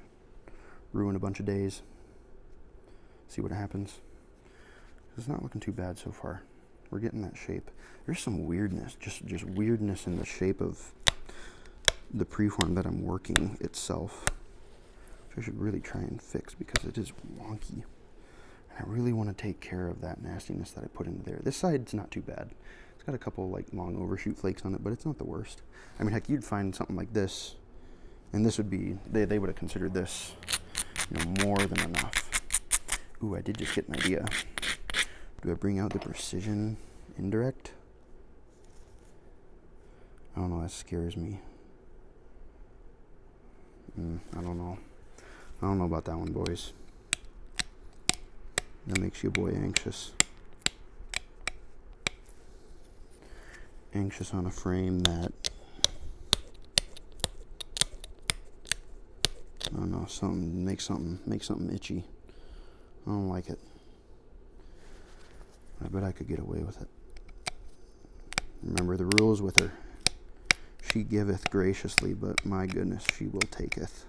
ruin a bunch of days, see what happens. It's not looking too bad so far. We're getting that shape. There's some weirdness, just weirdness in the shape of the preform that I'm working itself, which I should really try and fix because it is wonky. And I really want to take care of that nastiness that I put into there. This side's not too bad. It's got a couple like long overshoot flakes on it, but it's not the worst. I mean, heck, you'd find something like this, and this would be, they would have considered this, more than enough. Ooh, I did just get an idea. Do I bring out the precision indirect? I don't know, that scares me. I don't know. I don't know about that one, boys. That makes you boy anxious. Anxious on a frame that, I don't know, make something itchy. I don't like it. I bet I could get away with it. Remember the rules with her. She giveth graciously, but my goodness, she will taketh.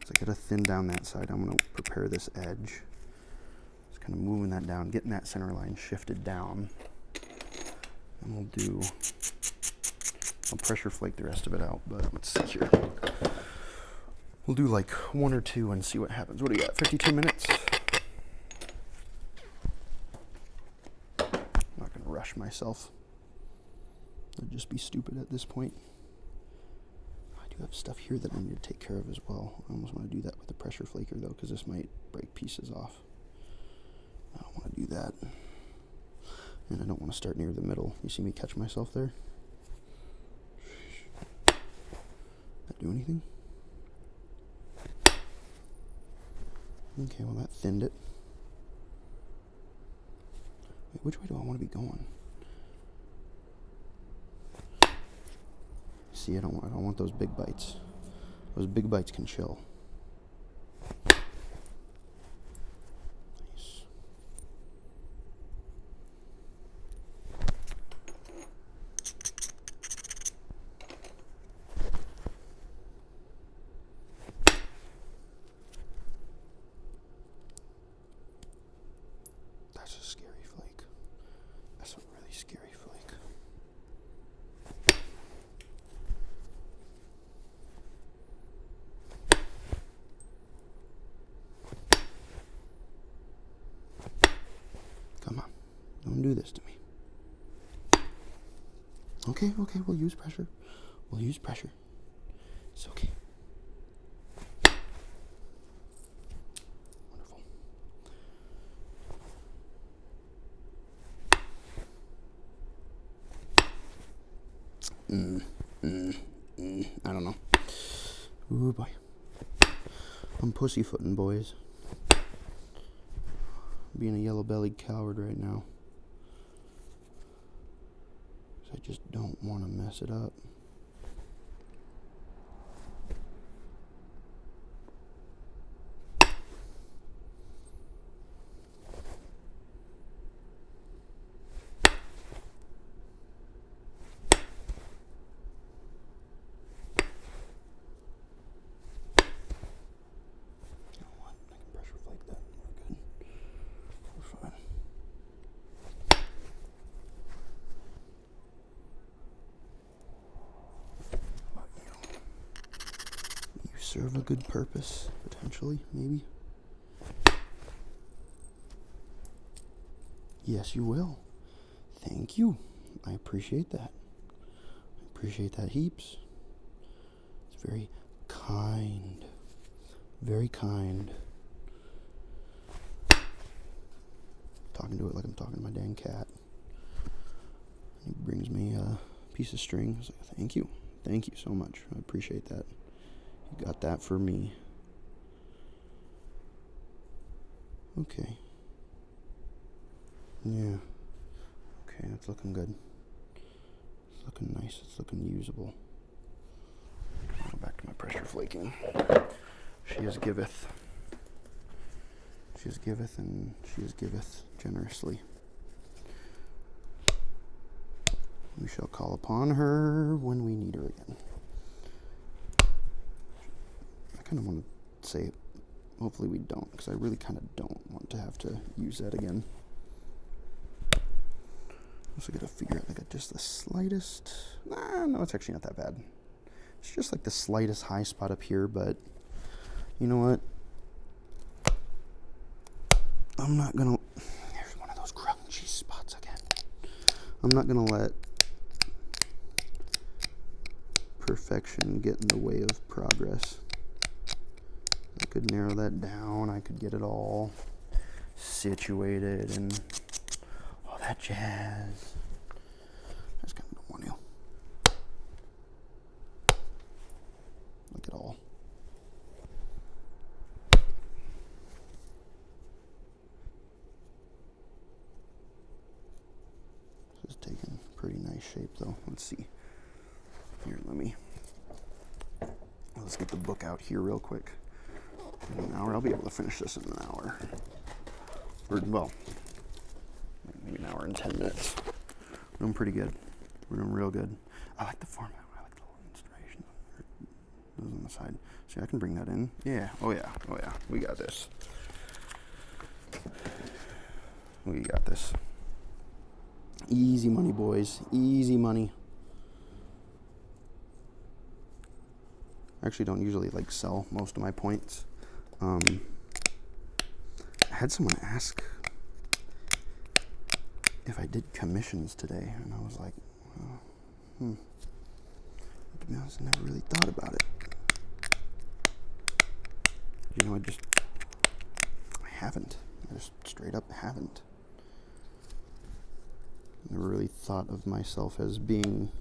So I gotta thin down that side. I'm gonna prepare this edge. Just kind of moving that down, getting that center line shifted down. And I'll pressure flake the rest of it out, but let's see here. We'll do like 1 or 2 and see what happens. What do you got, 52 minutes? I'm not gonna rush myself. I'd just be stupid at this point. I do have stuff here that I need to take care of as well. I almost want to do that with the pressure flaker though, because this might break pieces off. I don't want to do that. And I don't want to start near the middle. You see me catch myself there? Did that do anything? Okay, well that thinned it. Wait, which way do I want to be going? See, I don't want those big bites. Those big bites can chill. Nice. That's a scary flake. That's a really scary flake. Come on, don't do this to me. Okay, we'll use pressure. We'll use pressure. It's okay. Wonderful. I don't know. Ooh, boy. I'm pussyfooting, boys. Being a yellow-bellied coward right now. I just don't want to mess it up. serve a good purpose, potentially, maybe. Yes, you will. Thank you. I appreciate that. I appreciate that heaps. It's very kind. Very kind. Talking to it like I'm talking to my dang cat. He brings me a piece of string. I was like, thank you. Thank you so much. I appreciate that. You got that for me. Okay. Yeah. Okay, that's looking good. It's looking nice. It's looking usable. I'll go back to my pressure flaking. She is giveth. She is giveth, and she is giveth generously. We shall call upon her when we need her again. I kind of want to say, hopefully we don't, because I really kind of don't want to have to use that again. Also got to figure out, like, just the slightest... no, it's actually not that bad. It's just like the slightest high spot up here, but you know what? I'm not going to... There's one of those crunchy spots again. I'm not going to let perfection get in the way of progress. I could narrow that down. I could get it all situated and all that jazz. I just kind of don't want to. Look at all. This is taking pretty nice shape though. Let's see. Here, let's get the book out here real quick. In an hour, I'll be able to finish this in an hour. Or, well, maybe an hour and 10 minutes. We're doing pretty good. We're doing real good. I like the format. I like the little installation. Those on the side. See, I can bring that in. Yeah. Oh, yeah. Oh, yeah. We got this. We got this. Easy money, boys. Easy money. I actually don't usually like sell most of my points. I had someone ask if I did commissions today, and I was like, to be honest, I never really thought about it. You know, I haven't. I just straight up haven't. Never really thought of myself as being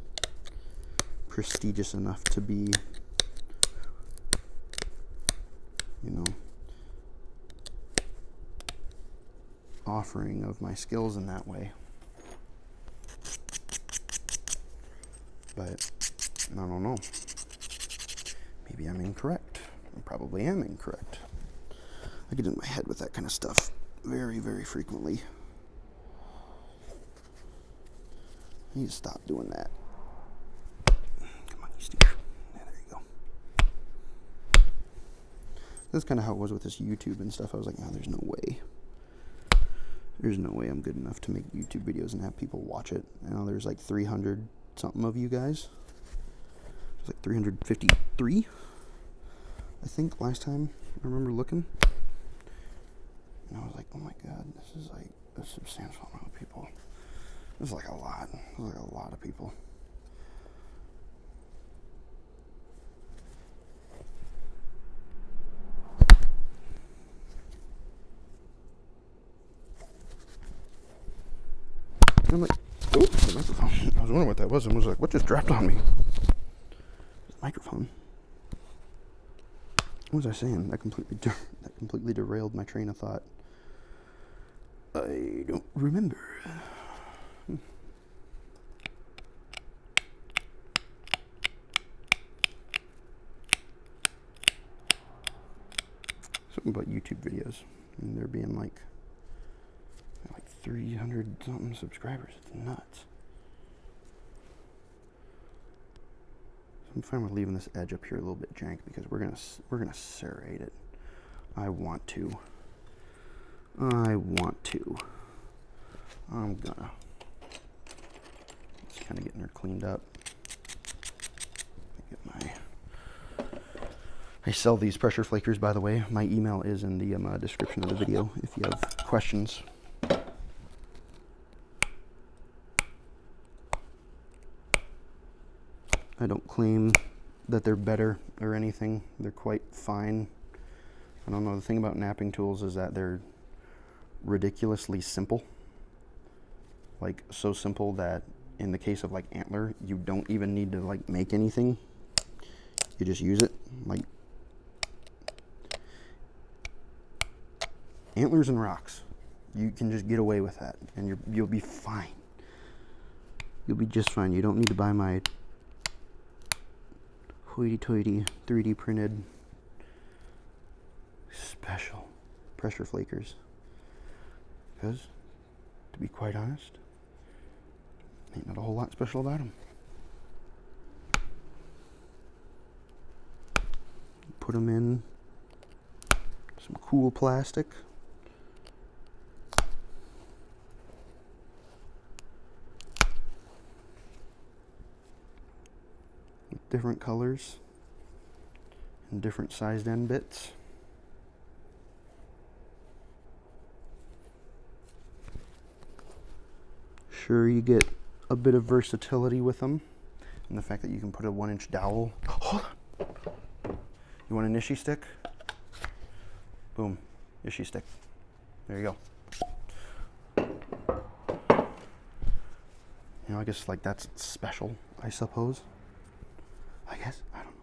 prestigious enough to be, you know, offering of my skills in that way. But I don't know. Maybe I'm incorrect. I probably am incorrect. I get in my head with that kind of stuff very, very frequently. I need to stop doing that. Come on, you Steve. Yeah, there you go. That's kind of how it was with this YouTube and stuff. I was like, oh, there's no way. There's no way I'm good enough to make YouTube videos and have people watch it. I know there's like 300 something of you guys. There's like 353, I think, last time I remember looking. And I was like, oh my god, this is like a substantial amount of people. This is like a lot. This is like a lot of people. And I'm like, oh, the microphone. I was wondering what that was, and was like, what just dropped on me? The microphone. What was I saying? That completely derailed my train of thought. I don't remember. Something about YouTube videos, and there being like 300 something subscribers. It's nuts. So I'm fine with leaving this edge up here a little bit jank because we're gonna serrate it. I want to. I'm gonna. Just kind of getting her cleaned up. Get my I sell these pressure flakers, by the way. My email is in the description of the video if you have questions. I don't claim that they're better or anything. They're quite fine. I don't know, the thing about knapping tools is that they're ridiculously simple. Like, so simple that in the case of like antler, you don't even need to like make anything. You just use it. Like antlers and rocks, you can just get away with that and you'll be fine. You'll be just fine. You don't need to buy my hoity-toity 3D printed special pressure flakers, because to be quite honest, ain't not a whole lot special about them. Put them in some cool plastic. With different colors and different sized end bits. Sure, you get a bit of versatility with them, and the fact that you can put a 1-inch dowel. Hold on. You want an Nishi stick? Boom, Nishi stick. There you go. You know, I guess like that's special, I suppose. I guess, I don't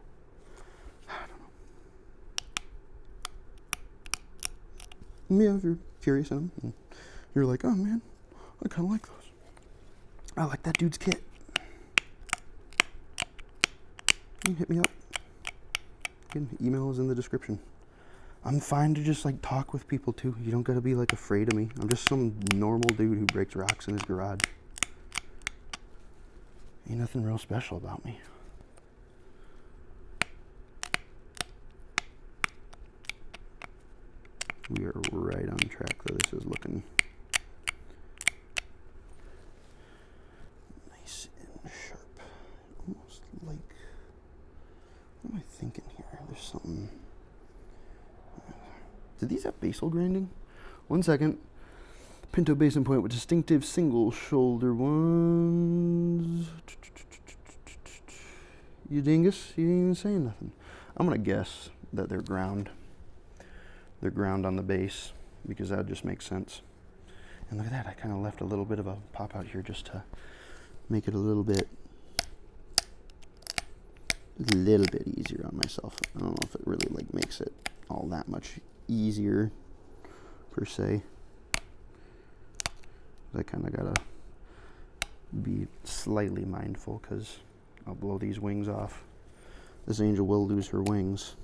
know. Yeah, if you're curious in them, you're like, oh man, I kind of like those. I like that dude's kit. You can hit me up. Again, email is in the description. I'm fine to just like talk with people too. You don't gotta be like afraid of me. I'm just some normal dude who breaks rocks in his garage. Ain't nothing real special about me. We are right on track though. This is looking nice and sharp. Almost like, what am I thinking here? There's something. Do these have basal grinding? 1 second. Pinto Basin point with distinctive single shoulder ones. You dingus, you ain't even saying nothing. I'm gonna guess that they're ground. They're ground on the base because that just makes sense. And look at that, I kind of left a little bit of a pop out here just to make it a little bit easier on myself. I don't know if it really like makes it all that much easier per se. I kind of gotta be slightly mindful because I'll blow these wings off. This angel will lose her wings.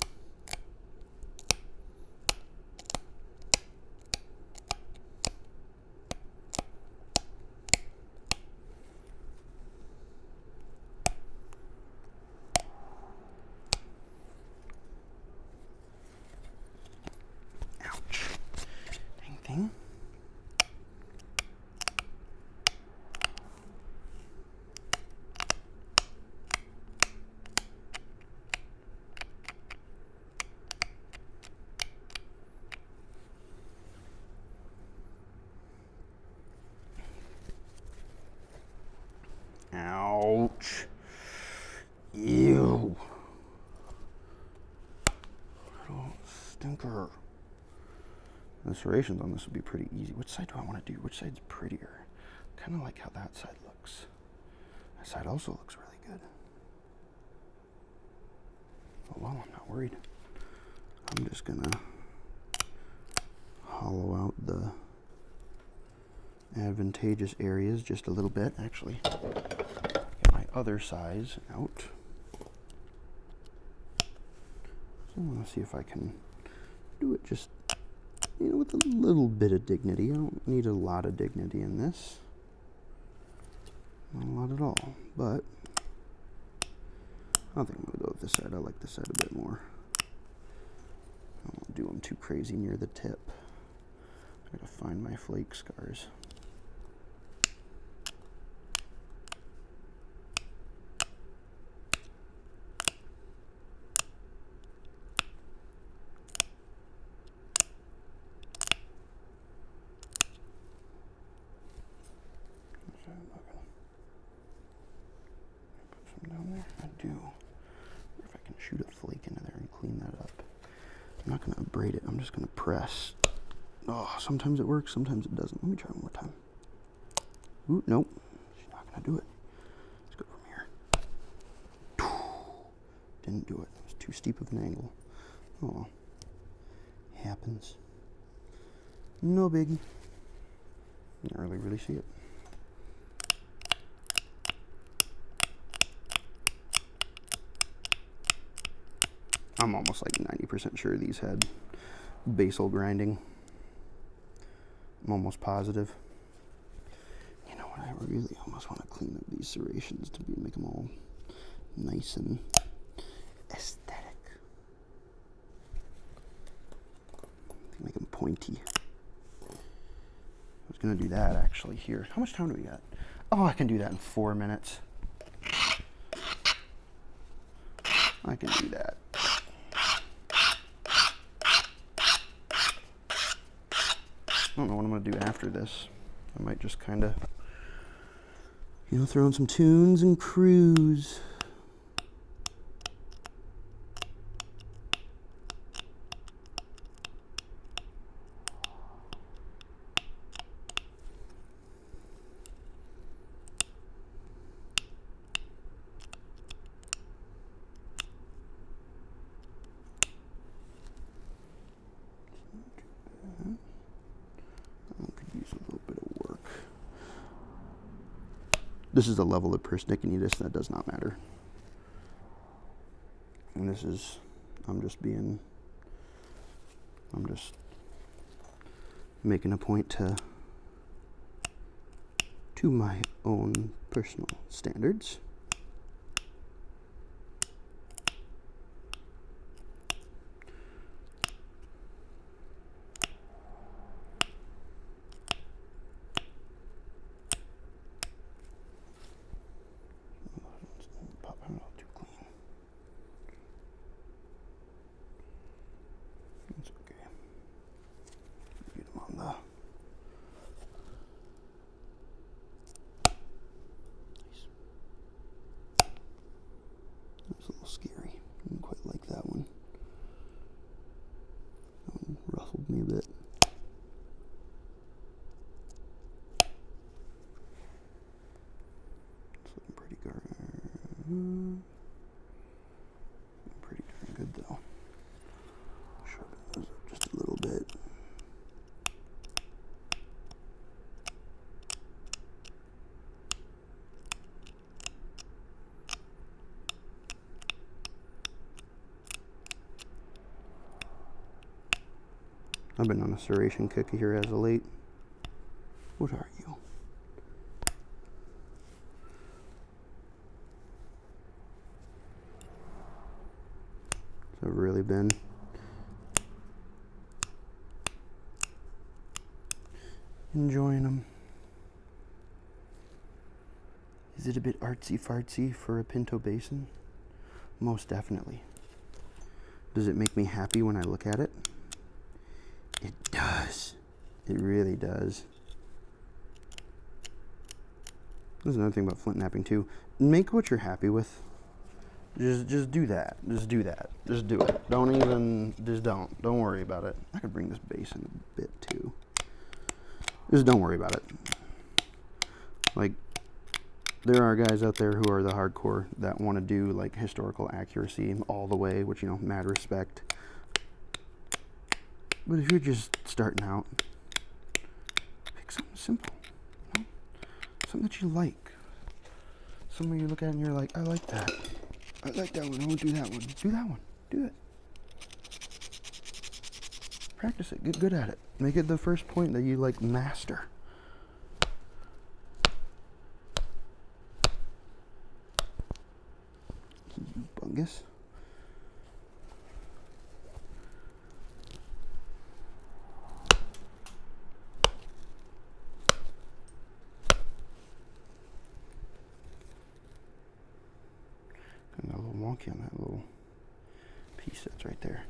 Thing. Ouch. Ew. Little stinker. The serrations on this would be pretty easy. Which side do I want to do? Which side's prettier? Kind of like how that side looks. That side also looks really good. Oh well, I'm not worried. I'm just gonna hollow out the advantageous areas just a little bit. Actually, get my other size out. So I want to see if I can do it just, you know, with a little bit of dignity. I don't need a lot of dignity in this. Not a lot at all, but I think I'm going to go with this side. I like this side a bit more. I don't want to do them too crazy near the tip. I gotta find my flake scars. do. If I can shoot a flake into there and clean that up. I'm not going to abrade it. I'm just going to press. Oh, sometimes it works, sometimes it doesn't. Let me try one more time. Ooh, nope. She's not going to do it. Let's go from here. Didn't do it. It was too steep of an angle. Oh, happens. No biggie. Can't really see it. I'm almost like 90% sure these had basal grinding. I'm almost positive. You know what? I really almost want to clean up these serrations to make them all nice and aesthetic. Make them pointy. I was going to do that actually here. How much time do we got? Oh, I can do that in 4 minutes. I can do that. I don't know what I'm going to do after this. I might just kind of, throw in some tunes and cruise. This is the level of persnickety-ness that does not matter. And this is, I'm just making a point to my own personal standards. Me a bit. It's looking pretty darn good though. Sharpen those up just a little bit. I've been on a serration kick here as of late. What are you? So I've really been enjoying them. Is it a bit artsy-fartsy for a Pinto Basin? Most definitely. Does it make me happy when I look at it? It does. It really does. There's another thing about flint knapping too. Make what you're happy with. Just do that. Just do that. Just do it. Don't worry about it. I could bring this basin a bit too. Just don't worry about it. Like, there are guys out there who are the hardcore that want to do like historical accuracy all the way, which, mad respect. But if you're just starting out, pick something simple, something that you like. Something you look at and you're like, I like that. I like that one. I won't do that one. Do that one. Do it. Practice it. Get good at it. Make it the first point that you master. Bungus. Got a little wonky on that little piece that's right there.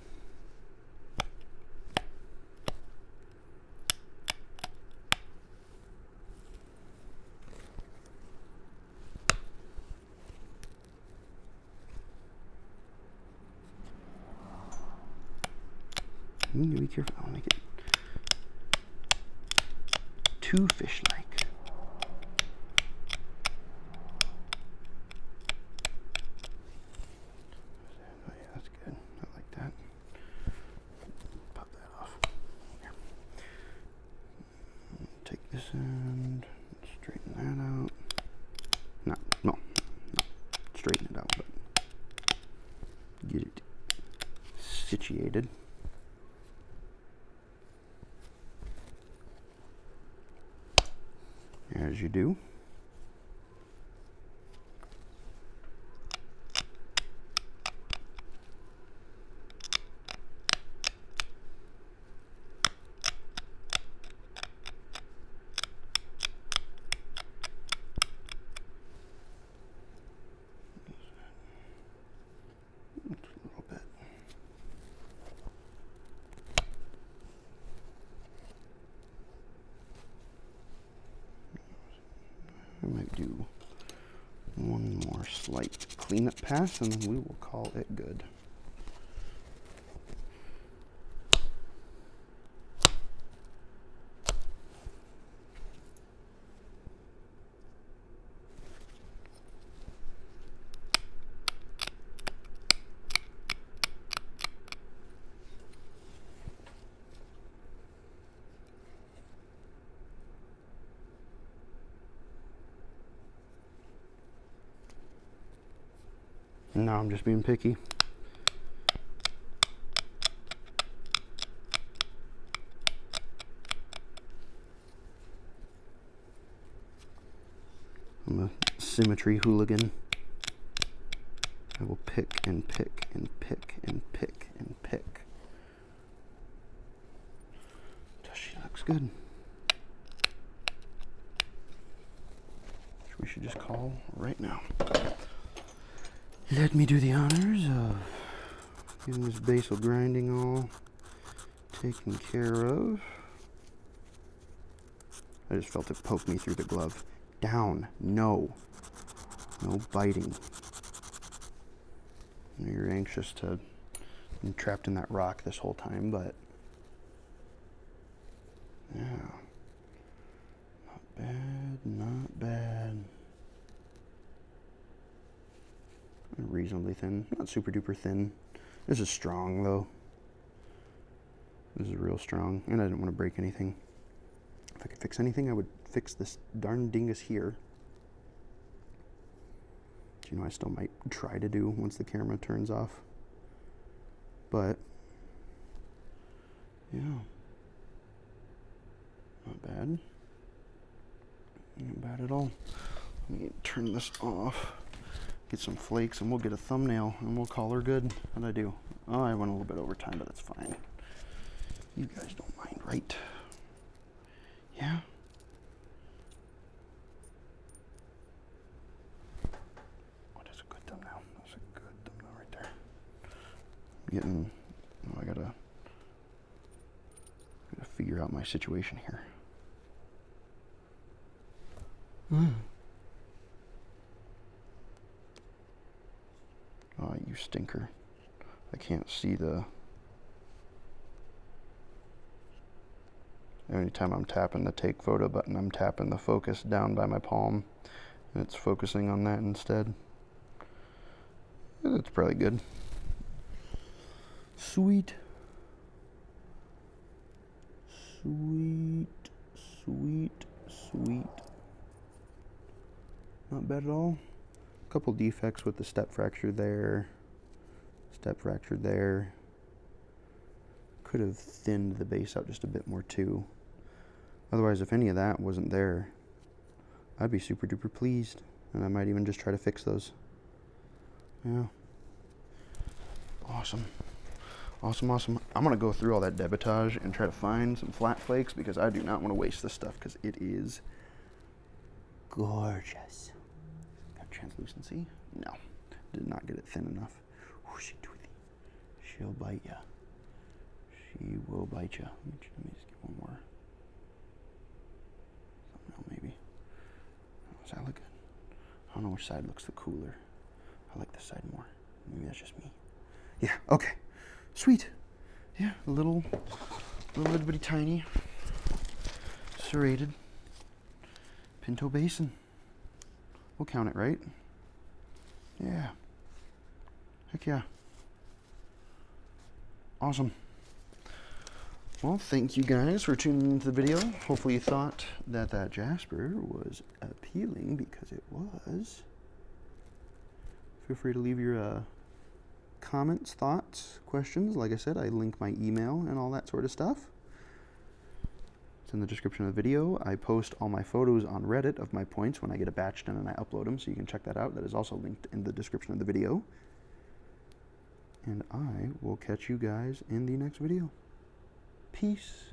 You need to be careful. I'll make it too fish-like. Oh yeah, that's good. I like that. Pop that off. Here. Take this end, straighten that out. No, not straighten it out, but get it situated. As you do. I might do one more slight cleanup pass and then we will call it good. No, I'm just being picky. I'm a symmetry hooligan. I will pick and pick and pick and pick and pick. She looks good. Which we should just call right now. Let me do the honors of getting this basil grinding all taken care of. I just felt it poke me through the glove. Down. No. No biting. You're anxious to be trapped in that rock this whole time, but yeah. Not bad, not bad. Reasonably thin, not super duper thin. This is strong though. This is real strong, and I didn't want to break anything. If I could fix anything, I would fix this darn dingus here. Which, you know, I still might try to do once the camera turns off. But yeah, not bad. Not bad at all. Let me turn this off. Get some flakes and we'll get a thumbnail and we'll call her good. How'd I do? Oh, I went a little bit over time, but that's fine. You guys don't mind, right? Yeah? What is a good thumbnail? That's a good thumbnail right there. Getting, oh, I gotta figure out my situation here. Oh, you stinker. I can't see the... Anytime I'm tapping the take photo button, I'm tapping the focus down by my palm. And it's focusing on that instead. That's probably good. Sweet. Sweet. Sweet. Sweet. Not bad at all. Couple defects with the step fracture there. Step fracture there. Could have thinned the base out just a bit more too. Otherwise, if any of that wasn't there, I'd be super duper pleased. And I might even just try to fix those. Yeah. Awesome. Awesome, awesome. I'm going to go through all that debitage and try to find some flat flakes because I do not want to waste this stuff because it is gorgeous. Got translucency? No. Did not get it thin enough. Whooshy toothy. She'll bite ya. She will bite ya. Let me just get one more. Something else maybe. Does that look good? I don't know which side looks the cooler. I like this side more. Maybe that's just me. Yeah, okay. Sweet. Yeah, a little bitty tiny, serrated Pinto Basin. We'll count it, right? Yeah. Heck yeah. Awesome. Well, thank you guys for tuning into the video. Hopefully you thought that Jasper was appealing, because it was. Feel free to leave your comments, thoughts, questions. Like I said, I link my email and all that sort of stuff. It's in the description of the video. I post all my photos on Reddit of my points when I get a batch done and I upload them, so you can check that out. That is also linked in the description of the video. And I will catch you guys in the next video. Peace.